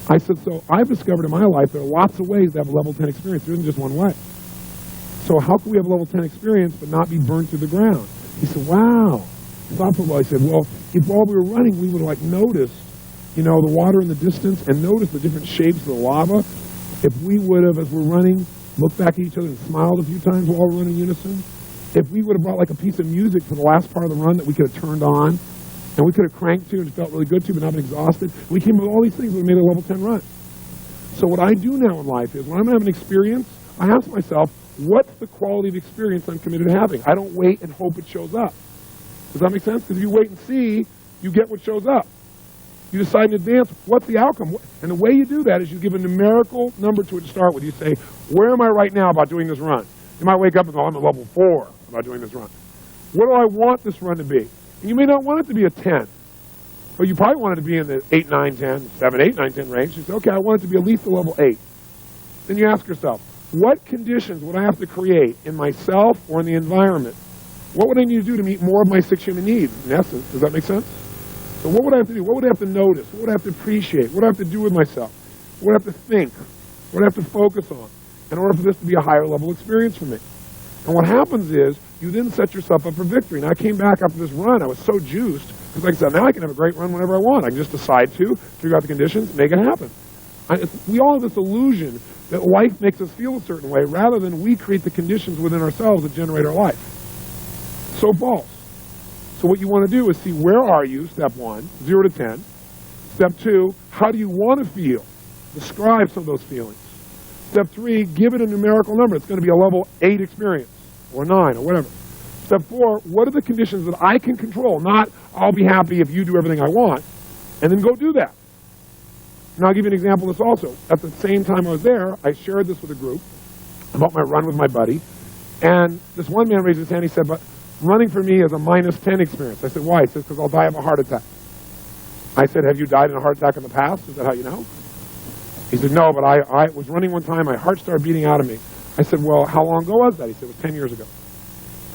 I said, so I've discovered in my life there are lots of ways to have a level 10 experience. There isn't just one way. So how can we have a level 10 experience but not be burned to the ground? He said, wow. Thoughtful. I said, well, if while we were running we would have noticed, the water in the distance and noticed the different shapes of the lava, if we would have, as we're running, looked back at each other and smiled a few times while we're running in unison, if we would have brought a piece of music for the last part of the run that we could have turned on, and we could have cranked to and felt really good to but not been exhausted, we came up with all these things that made a level 10 run. So what I do now in life is when I'm having an experience, I ask myself, what's the quality of experience I'm committed to having? I don't wait and hope it shows up. Does that make sense? Because if you wait and see, you get what shows up. You decide in advance what's the outcome. And the way you do that is you give a numerical number to it to start with. You say, where am I right now about doing this run? You might wake up and go, I'm at level 4 about doing this run. What do I want this run to be? And you may not want it to be a 10, but you probably want it to be in the 8, 9, 10, 7, 8, 9, 10 range. You say, okay, I want it to be at least a level 8. Then you ask yourself, what conditions would I have to create in myself or in the environment? What would I need to do to meet more of my 6 human needs, in essence? Does that make sense? So what would I have to do? What would I have to notice? What would I have to appreciate? What would I have to do with myself? What would I have to think? What would I have to focus on in order for this to be a higher level experience for me? And what happens is, you then set yourself up for victory. Now, I came back after this run. I was so juiced, because like I said, now I can have a great run whenever I want. I can just decide to, figure out the conditions, make it happen. We all have this illusion that life makes us feel a certain way, rather than we create the conditions within ourselves that generate our life. So false. So what you want to do is see, where are you, step 1, 0 to 10. Step 2, how do you want to feel? Describe some of those feelings. Step 3, give it a numerical number. It's going to be a level 8 experience, or 9, or whatever. Step 4, what are the conditions that I can control? Not, I'll be happy if you do everything I want. And then go do that. And I'll give you an example of this also. At the same time I was there, I shared this with a group about my run with my buddy. And this one man raised his hand. He said, but running for me is a -10 experience. I said, why? He said, because I'll die of a heart attack. I said, have you died in a heart attack in the past? Is that how you know? He said, no, but I was running one time. My heart started beating out of me. I said, well, how long ago was that? He said, it was 10 years ago.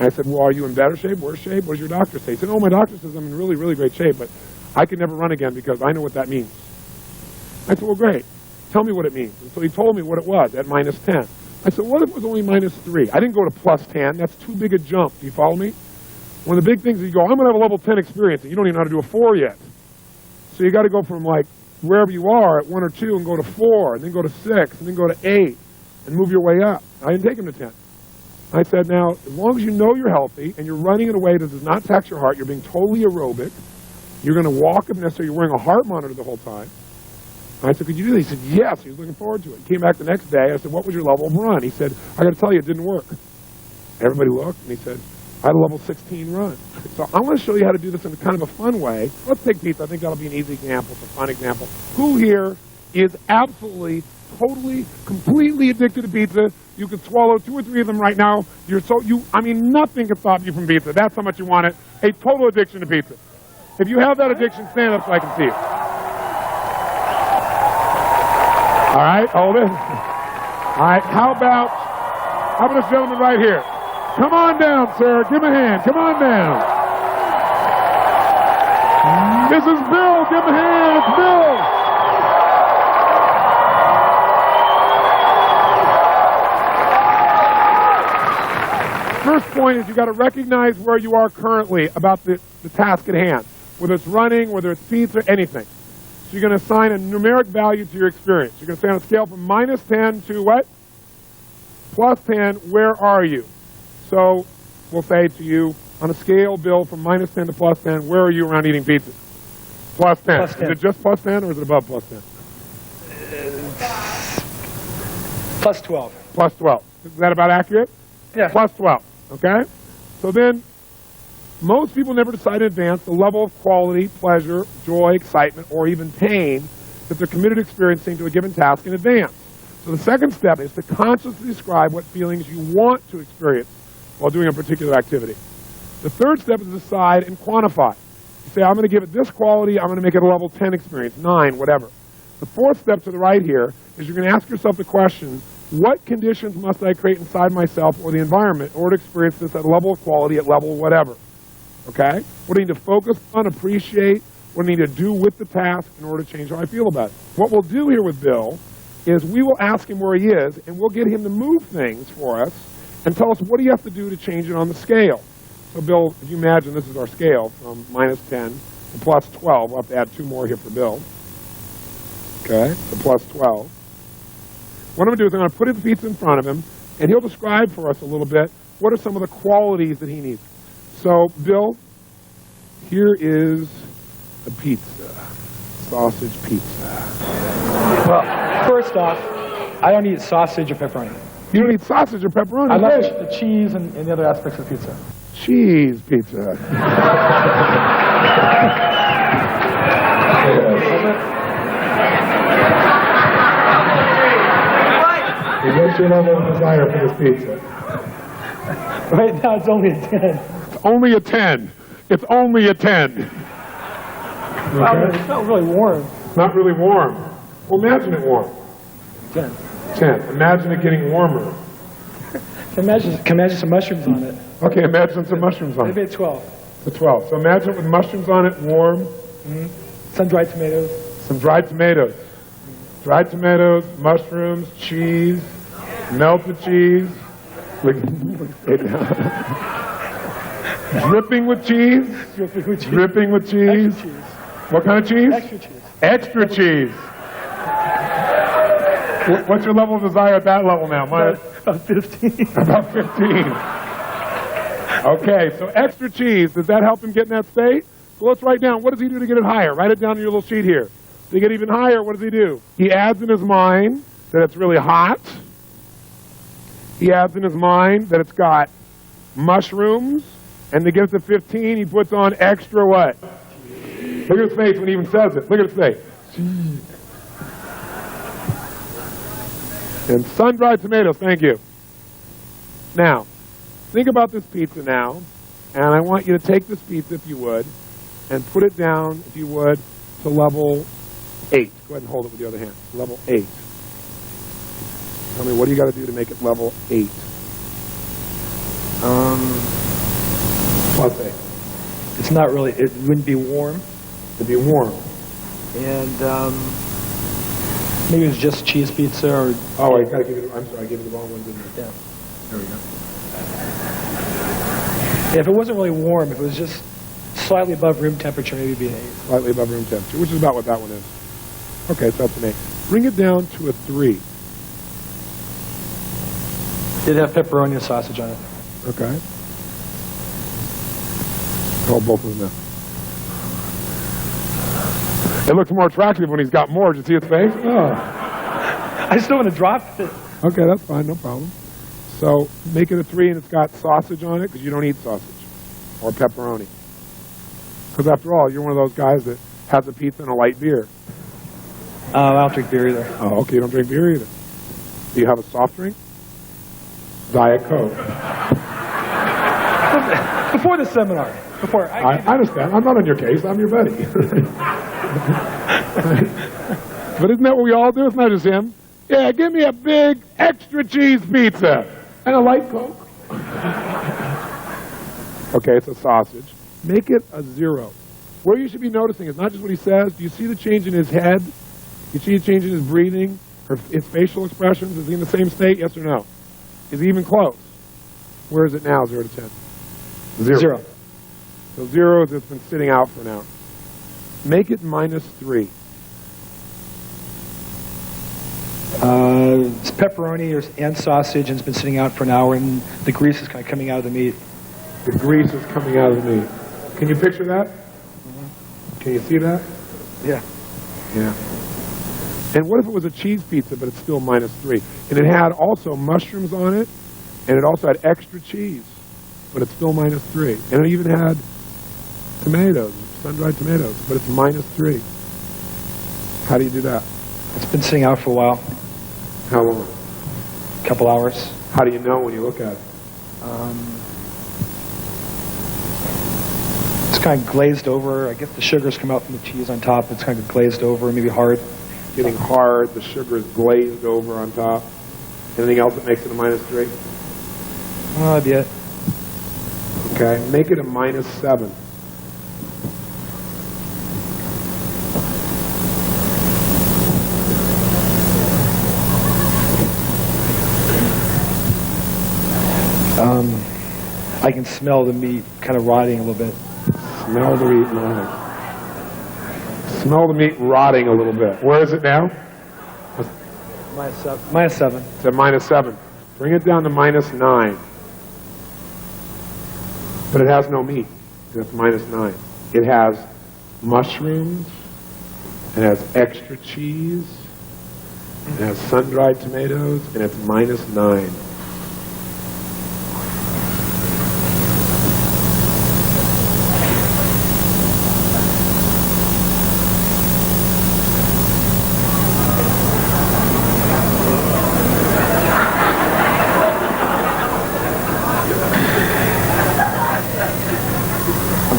I said, well, are you in better shape, worse shape? What does your doctor say? He said, oh, my doctor says I'm in really, really great shape, but I could never run again because I know what that means. I said, well, great. Tell me what it means. And so he told me what it was at -10. I said, what if it was only -3? I didn't go to +10. That's too big a jump. Do you follow me? One of the big things is you go, I'm going to have a level 10 experience, and you don't even know how to do a 4 yet. So you got to go from like wherever you are at 1 or 2 and go to 4, and then go to 6, and then go to 8, and move your way up. I didn't take him to 10. I said, now, as long as you know you're healthy and you're running in a way that does not tax your heart, you're being totally aerobic, you're going to walk if necessary, you're wearing a heart monitor the whole time. I said, could you do that? He said, yes. He was looking forward to it. He came back the next day. I said, what was your level of run? He said, I got to tell you, it didn't work. Everybody looked, and he said, I had a level 16 run. So I want to show you how to do this in kind of a fun way. Let's take pizza. I think that'll be an easy example. It's a fun example. Who here is absolutely, totally, completely addicted to pizza? You could swallow 2 or 3 of them right now. Nothing can stop you from pizza. That's how much you want it. A total addiction to pizza. If you have that addiction, stand up so I can see it. All right, hold it. All right, how about this gentleman right here? Come on down, sir. Give him a hand. Come on down. This is Bill. Give him a hand. It's Bill. First point is you got to recognize where you are currently about the task at hand, whether it's running, whether it's pizza, anything. So you're going to assign a numeric value to your experience. You're going to say on a scale from -10 to what? +10, where are you? So we'll say to you, on a scale, Bill, from -10 to +10, where are you around eating pizza? +10. Is it just +10 or is it above +10? +12. +12. Is that about accurate? Yeah. +12. Okay? So then, most people never decide in advance the level of quality, pleasure, joy, excitement, or even pain that they're committed to experiencing to a given task in advance. So the second step is to consciously describe what feelings you want to experience while doing a particular activity. The third step is to decide and quantify. You say, I'm going to give it this quality, I'm going to make it a level 10 experience, 9, whatever. The fourth step to the right here is you're going to ask yourself the question, what conditions must I create inside myself or the environment in order to experience this at a level of quality, at level whatever? Okay? What do I need to focus on, appreciate, what do I need to do with the task in order to change how I feel about it? What we'll do here with Bill is we will ask him where he is, and we'll get him to move things for us and tell us what do you have to do to change it on the scale. So Bill, if you imagine this is our scale from -10 to +12. We'll have to add 2 more here for Bill. Okay, so +12. What I'm going to do is I'm going to put his pizza in front of him, and he'll describe for us a little bit what are some of the qualities that he needs. So, Bill, here is a pizza, sausage pizza. Well, first off, I don't eat sausage or pepperoni. You don't eat sausage or pepperoni? I love the cheese and the other aspects of pizza. Cheese pizza. What's your level of desire for this pizza? Right now, it's only a 10. It's only a 10. It's only a 10. Wow, it's not really warm. Not really warm. Well, imagine it warm. 10. 10. Imagine it getting warmer. Can imagine some mushrooms on it. Okay, imagine some mushrooms on Maybe it. a 12. It's a 12. So imagine it with mushrooms on it, warm. Sun-dried tomatoes. Some dried tomatoes. Dried tomatoes, mushrooms, cheese, melted cheese. Dripping with cheese. Dripping with cheese. Dripping with cheese. Extra cheese. What kind of cheese? Extra cheese. Extra cheese. What's your level of desire at that level now? About 15. About 15. Okay, so extra cheese. Does that help him get in that state? So let's write down, what does he do to get it higher? Write it down on your little sheet here. To get even higher, what does he do? He adds in his mind that it's really hot. He adds in his mind that it's got mushrooms. And to get it to 15, he puts on extra what? Look at his face when he even says it. Look at his face. And sun-dried tomatoes, thank you. Now, think about this pizza now, and I want you to take this pizza, if you would, and put it down, if you would, to level 8. Go ahead and hold it with the other hand. Level 8. Tell me, what do you got to do to make it level 8? Plus 8. It's not really, it wouldn't be warm. To be warm. And maybe it was just cheese pizza or... Oh, I gotta give you, I'm sorry, I gave you the wrong one, didn't I? Yeah. There we go. If it wasn't really warm, if it was just slightly above room temperature, maybe it'd be an 8. Slightly above room temperature, which is about what that one is. Okay, so that's an 8. Bring it down to a 3. Did have pepperoni and sausage on it. Okay. Call both of them now. It looks more attractive when he's got more. Did you see his face? Oh. I just don't want to drop it. Okay, that's fine, no problem. So make it a 3 and it's got sausage on it because you don't eat sausage or pepperoni. Because after all, you're one of those guys that has a pizza and a light beer. I don't drink beer either. Oh, okay, you don't drink beer either. Do you have a soft drink? Diet Coke. Before the seminar. I understand. I'm not on your case. I'm your buddy. But isn't that what we all do? It's not just him. Yeah, give me a big extra cheese pizza and a light Coke. Okay, it's a sausage. Make it a 0. Where you should be noticing is not just what he says. Do you see the change in his head? You see the change in his breathing? Or his facial expressions? Is he in the same state? Yes or no? Is he even close? Where is it now, 0 to 10? 0. So 0 is it's been sitting out for an hour. Make it -3. It's pepperoni and sausage, and it's been sitting out for an hour, and the grease is kind of coming out of the meat. The grease is coming out of the meat. Can you picture that? Can you see that? Yeah. Yeah. And what if it was a cheese pizza, but it's still -3? And it had also mushrooms on it, and it also had extra cheese, but it's still -3. And it even had tomatoes, sun-dried tomatoes, but it's -3. How do you do that? It's been sitting out for a while, How long? a couple hours. How do you know when you look at it? It's kind of glazed over. I guess the sugars come out from the cheese on top. It's kind of glazed over, maybe hard. Getting hard, the sugar is glazed over on top. Anything else that makes it a -3? Oh, that'd be it. Okay, make it a -7. I can smell the meat kind of rotting a little bit. Smell the meat rotting. Smell the meat rotting a little bit. Where is it now? -7. It's at -7. Bring it down to -9. But it has no meat. It's -9. It has mushrooms. It has extra cheese. It has sun-dried tomatoes, and it's -9.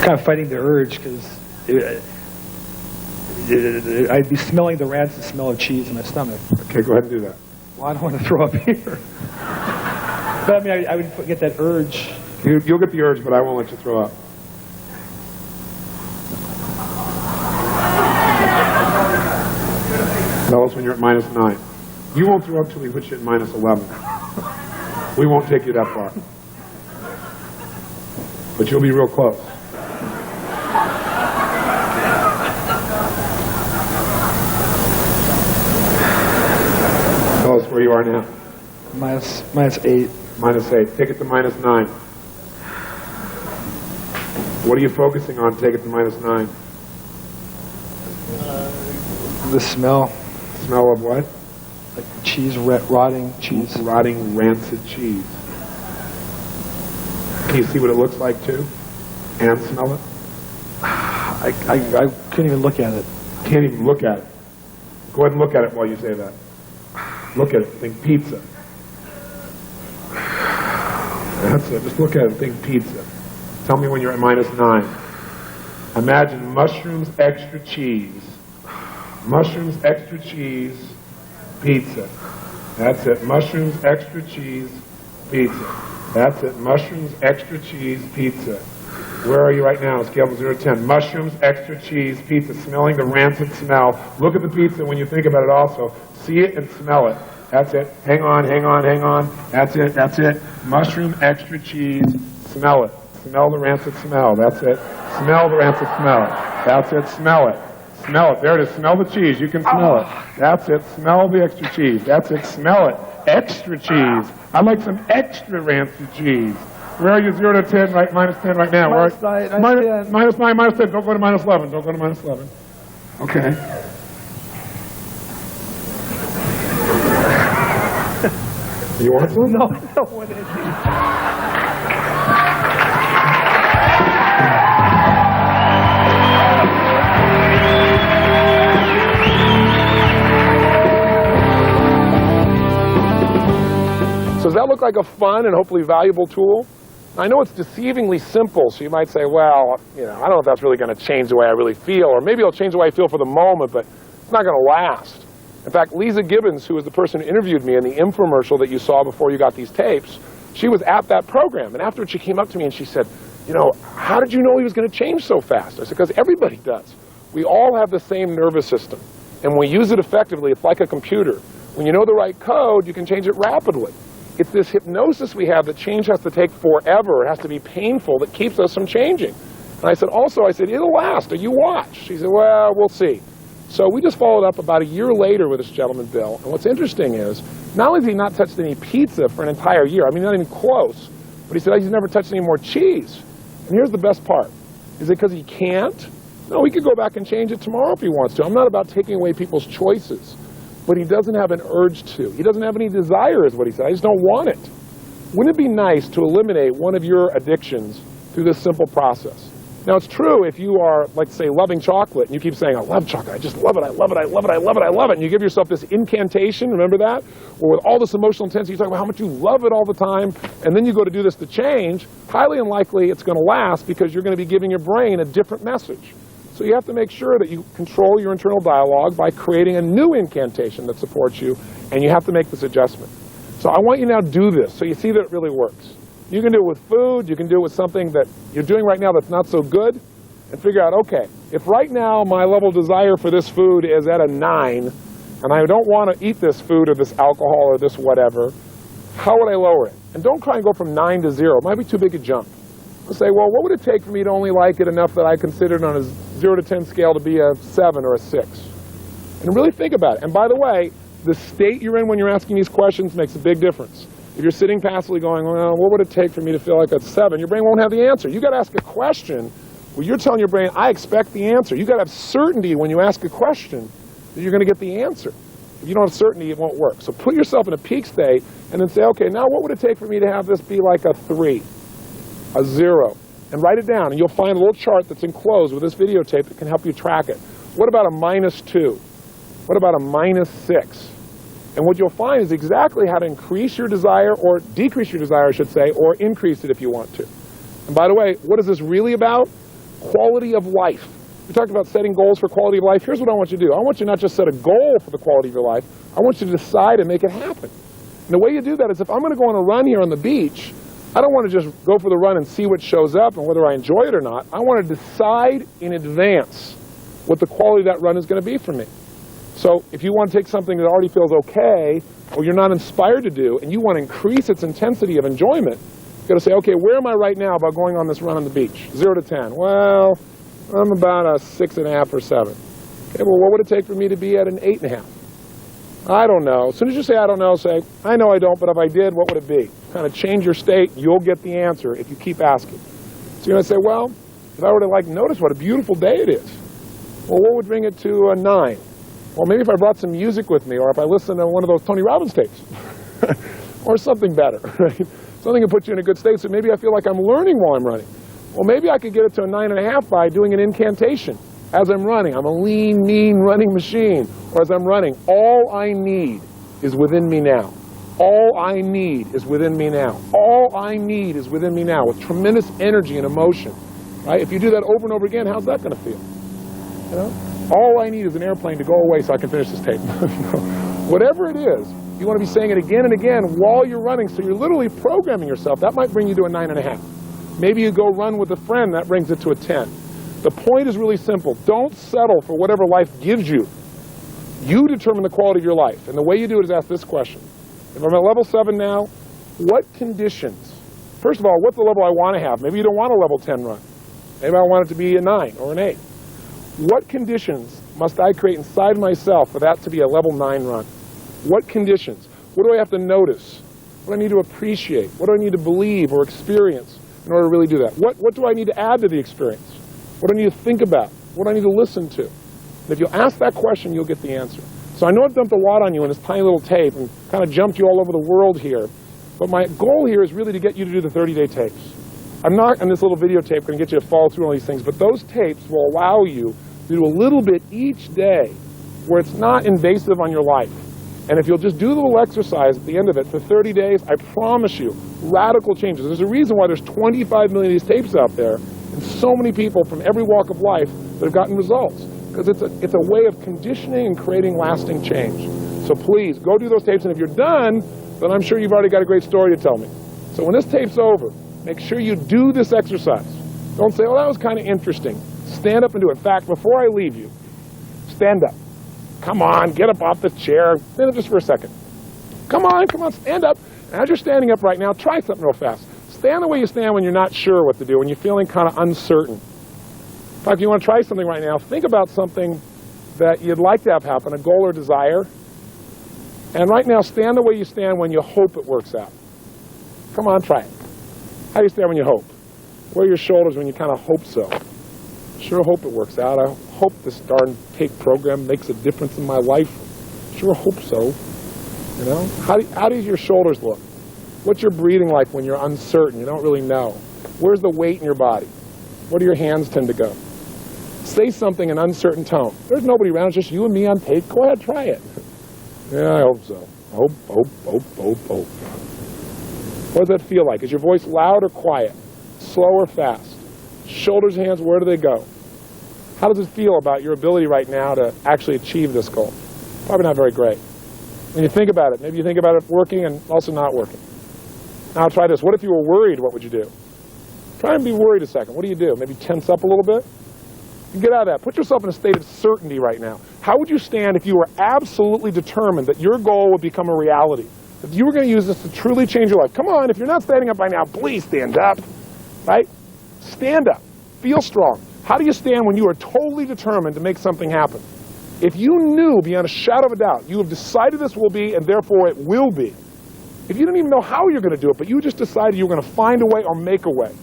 kind of fighting the urge because I'd be smelling the rancid smell of cheese in my stomach. Okay, go ahead and do that. Well, I don't want to throw up here. But I mean, I would get that urge. You'll get the urge, but I won't let you throw up. Tell us when you're at -9. You won't throw up till we put you at -11. We won't take you that far. But you'll be real close. Tell us where you are now. -8. -8. Take it to -9. What are you focusing on? Take it to -9. The smell. Smell of what? Like cheese, rotting cheese. Rotting, rancid cheese. Can you see what it looks like too? And smell it? I couldn't even look at it. Can't even look at it. Go ahead and look at it while you say that. Look at it. Think pizza. That's it. Just look at it and think pizza. Tell me when you're at -9. Imagine mushrooms, extra cheese. Mushrooms, extra cheese, pizza. That's it. Mushrooms, extra cheese, pizza. That's it. Mushrooms, extra cheese, pizza. Where are you right now? Scale from 0 to 10. Mushrooms, extra cheese, pizza. Smelling the rancid smell. Look at the pizza when you think about it also. See it and smell it. That's it. Hang on, hang on, hang on. That's it, that's it. Mushroom, extra cheese, smell it. Smell the rancid smell. That's it. Smell the rancid smell. That's it. Smell it. Smell it. There it is. Smell the cheese. You can smell it. That's it. Smell the extra cheese. That's it. Smell it. Extra cheese. I'd like some extra rancid cheese. Where are you? 0 to 10, right? -10 right now. -9, -9, -10. Don't go to -11. Don't go to -11. Okay. You want some? No, I don't want anything. So does that look like a fun and hopefully valuable tool? I know it's deceivingly simple, so you might say, well, I don't know if that's really going to change the way I really feel, or maybe it'll change the way I feel for the moment, but it's not going to last. In fact, Lisa Gibbons, who was the person who interviewed me in the infomercial that you saw before you got these tapes, she was at that program, and afterwards she came up to me and she said, how did you know he was going to change so fast? I said, because everybody does. We all have the same nervous system, and when we use it effectively, it's like a computer. When you know the right code, you can change it rapidly. It's this hypnosis we have that change has to take forever. It has to be painful that keeps us from changing. And I said, it'll last. You watch. She said, well, we'll see. So we just followed up about a year later with this gentleman, Bill. And what's interesting is, not only has he not touched any pizza for an entire year, I mean, not even close, but he said he's never touched any more cheese. And here's the best part. Is it because he can't? No, he could go back and change it tomorrow if he wants to. I'm not about taking away people's choices. But he doesn't have an urge to. He doesn't have any desire, is what he said. I just don't want it. Wouldn't it be nice to eliminate one of your addictions through this simple process? Now, it's true if you are, like, say, loving chocolate, and you keep saying, I love chocolate, I just love it, I love it, I love it, I love it, I love it, and you give yourself this incantation, remember that? Or with all this emotional intensity, you talk about how much you love it all the time, and then you go to do this to change, highly unlikely it's going to last because you're going to be giving your brain a different message. So you have to make sure that you control your internal dialogue by creating a new incantation that supports you, and you have to make this adjustment. So I want you now to do this so you see that it really works. You can do it with food, you can do it with something that you're doing right now that's not so good, and figure out, okay, if right now my level of desire for this food is at a 9, and I don't want to eat this food or this alcohol or this whatever, how would I lower it? And don't try and go from 9 to 0. It might be too big a jump. Say, well, what would it take for me to only like it enough that I considered on a 0 to 10 scale to be a 7 or a 6? And really think about it. And by the way, the state you're in when you're asking these questions makes a big difference. If you're sitting passively going, well, what would it take for me to feel like a 7? Your brain won't have the answer. You got to ask a question where you're telling your brain, I expect the answer. You got to have certainty when you ask a question that you're going to get the answer. If you don't have certainty, it won't work. So put yourself in a peak state and then say, okay, now what would it take for me to have this be like a 3? A 0, and write it down, and you'll find a little chart that's enclosed with this videotape that can help you track it. What about a -2? What about a -6? And what you'll find is exactly how to increase your desire, or decrease your desire, I should say, or increase it if you want to. And by the way, what is this really about? quality of life. We talked about setting goals for quality of life. Here's what I want you to do. I want you not just set a goal for the quality of your life. I want you to decide and make it happen. And the way you do that is if I'm going to go on a run here on the beach, I don't want to just go for the run and see what shows up and whether I enjoy it or not. I want to decide in advance what the quality of that run is going to be for me. So if you want to take something that already feels okay, or you're not inspired to do, and you want to increase its intensity of enjoyment, you've got to say, okay, where am I right now about going on this run on the beach? 0 to 10. Well, I'm about a 6.5 or 7. Okay, well, what would it take for me to be at an 8.5? I don't know. As soon as you say I don't know, say, I know I don't, but if I did, what would it be? Kind of change your state, you'll get the answer if you keep asking. So you're going to say, well, if I were to notice what a beautiful day it is, well, what would bring it to a 9? Well, maybe if I brought some music with me, or if I listened to one of those Tony Robbins tapes, or something better, right? Something that puts you in a good state, so maybe I feel like I'm learning while I'm running. Well, maybe I could get it to a 9.5 by doing an incantation as I'm running. I'm a lean, mean running machine. Or as I'm running, all I need is within me now. All I need is within me now. All I need is within me now, with tremendous energy and emotion. Right? If you do that over and over again, how's that going to feel? You know? All I need is an airplane to go away so I can finish this tape. Whatever it is, you want to be saying it again and again while you're running, so you're literally programming yourself. That might bring you to a 9.5. Maybe you go run with a friend, that brings it to a 10. The point is really simple. Don't settle for whatever life gives you. You determine the quality of your life. And the way you do it is ask this question. If I'm at level 7 now, what conditions? First of all, what's the level I want to have? Maybe you don't want a level 10 run. Maybe I want it to be a 9 or an 8. What conditions must I create inside myself for that to be a level 9 run? What conditions? What do I have to notice? What do I need to appreciate? What do I need to believe or experience in order to really do that? What do I need to add to the experience? What do I need to think about? What do I need to listen to? And if you'll ask that question, you'll get the answer. So I know I've dumped a lot on you in this tiny little tape and kind of jumped you all over the world here. But my goal here is really to get you to do the 30-day tapes. I'm not, on this little videotape, going to get you to follow through all these things, but those tapes will allow you to do a little bit each day where it's not invasive on your life. And if you'll just do the little exercise at the end of it for 30 days, I promise you, radical changes. There's a reason why there's 25 million of these tapes out there and so many people from every walk of life that have gotten results. Because it's a way of conditioning and creating lasting change. So please, go do those tapes, and if you're done, then I'm sure you've already got a great story to tell me. So when this tape's over, make sure you do this exercise. Don't say, oh, that was kind of interesting. Stand up and do it. In fact, before I leave you, stand up. Come on, get up off the chair. Stand up just for a second. Come on, stand up. And as you're standing up right now, try something real fast. Stand the way you stand when you're not sure what to do, when you're feeling kind of uncertain. In fact, if you want to try something right now, think about something that you'd like to have happen, a goal or desire. And right now, stand the way you stand when you hope it works out. Come on, try it. How do you stand when you hope? Where are your shoulders when you kind of hope so? Sure hope it works out. I hope this darn tape program makes a difference in my life. Sure hope so. You know? How do your shoulders look? What's your breathing like when you're uncertain? You don't really know. Where's the weight in your body? Where do your hands tend to go? Say something in an uncertain tone. There's nobody around, it's just you and me on tape. Go ahead, try it. Yeah, I hope so. Hope. What does that feel like? Is your voice loud or quiet? Slow or fast? Shoulders, hands, where do they go? How does it feel about your ability right now to actually achieve this goal? Probably not very great. When you think about it, maybe you think about it working and also not working. Now try this. What if you were worried? What would you do? Try and be worried a second. What do you do? Maybe tense up a little bit? Get out of that. Put yourself in a state of certainty right now. How would you stand if you were absolutely determined that your goal would become a reality? If you were going to use this to truly change your life. Come on, if you're not standing up by now, please stand up. Right? Stand up. Feel strong. How do you stand when you are totally determined to make something happen? If you knew beyond a shadow of a doubt, you have decided this will be and therefore it will be. If you didn't even know how you're going to do it, but you just decided you were going to find a way or make a way.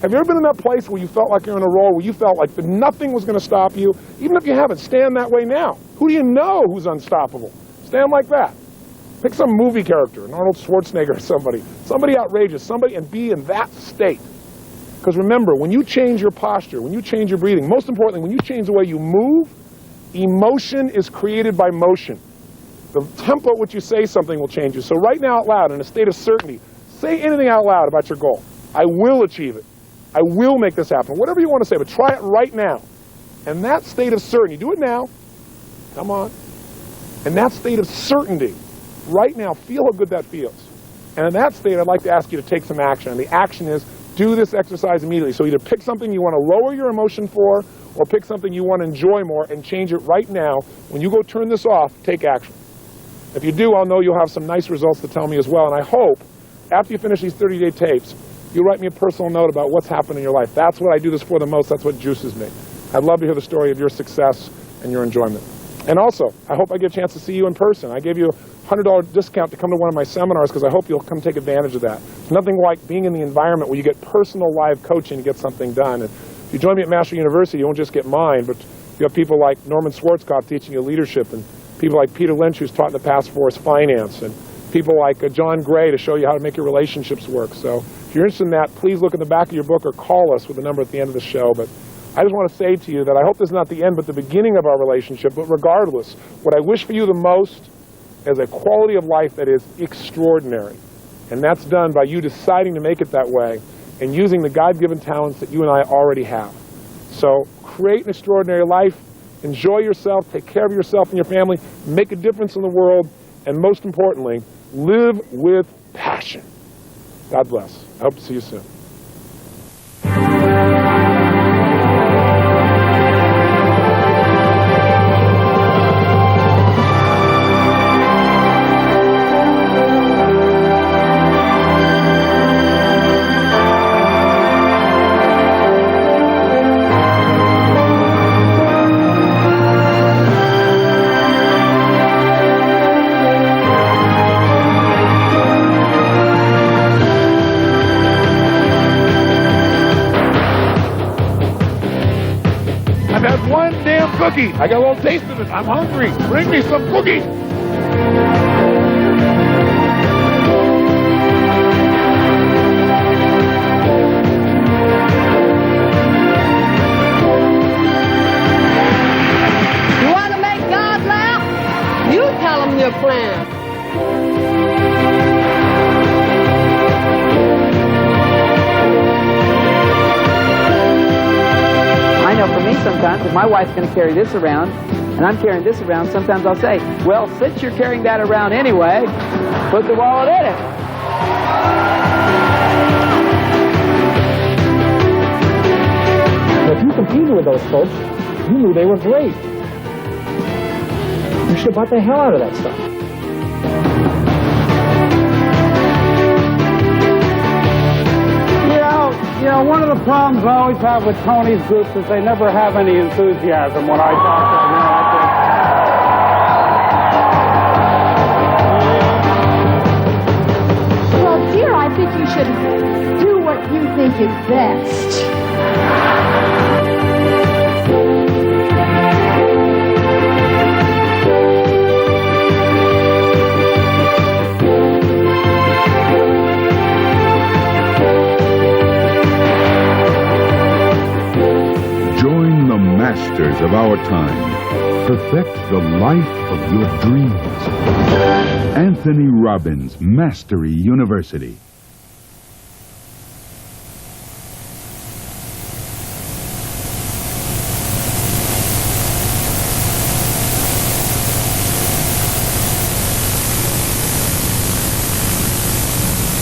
Have you ever been in that place where you felt like you're in a role, where you felt like that nothing was going to stop you? Even if you haven't, stand that way now. Who do you know who's unstoppable? Stand like that. Pick some movie character, an Arnold Schwarzenegger or somebody outrageous, somebody, and be in that state. Because remember, when you change your posture, when you change your breathing, most importantly, when you change the way you move, emotion is created by motion. The tempo at which you say something will change you. So right now out loud, in a state of certainty, say anything out loud about your goal. I will achieve it. I will make this happen. Whatever you want to say, but try it right now. And that state of certainty, do it now. Come on. And that state of certainty, right now, feel how good that feels. And in that state, I'd like to ask you to take some action. And the action is, do this exercise immediately. So either pick something you want to lower your emotion for, or pick something you want to enjoy more and change it right now. When you go turn this off, take action. If you do, I'll know you'll have some nice results to tell me as well. And I hope, after you finish these 30-day tapes, you'll write me a personal note about what's happened in your life. That's what I do this for the most. That's what juices me. I'd love to hear the story of your success and your enjoyment. And also, I hope I get a chance to see you in person. I gave you a $100 discount to come to one of my seminars because I hope you'll come take advantage of that. It's nothing like being in the environment where you get personal live coaching to get something done. And if you join me at Master University, you won't just get mine, but you have people like Norman Schwarzkopf teaching you leadership, and people like Peter Lynch, who's taught in the past for us finance, and people like John Gray to show you how to make your relationships work. So if you're interested in that, please look in the back of your book or call us with the number at the end of the show. But I just want to say to you that I hope this is not the end but the beginning of our relationship. But regardless, what I wish for you the most is a quality of life that is extraordinary. And that's done by you deciding to make it that way and using the God-given talents that you and I already have. So create an extraordinary life, enjoy yourself, take care of yourself and your family, make a difference in the world, and most importantly, live with passion. God bless. I hope to see you soon. Cookie. I got a little taste of it. I'm hungry. Bring me some cookies. You want to make God laugh? You tell him your plan. I know for me sometimes, if my wife's going to carry this around, and I'm carrying this around, sometimes I'll say, well, since you're carrying that around anyway, put the wallet in it. If you competed with those folks, you knew they were great. You should have bought the hell out of that stuff. You know, one of the problems I always have with Tony's groups is they never have any enthusiasm when I talk to them. Well, dear, I think you should do what you think is best. Join the masters of our time. Perfect the life of your dreams. Anthony Robbins, Mastery University.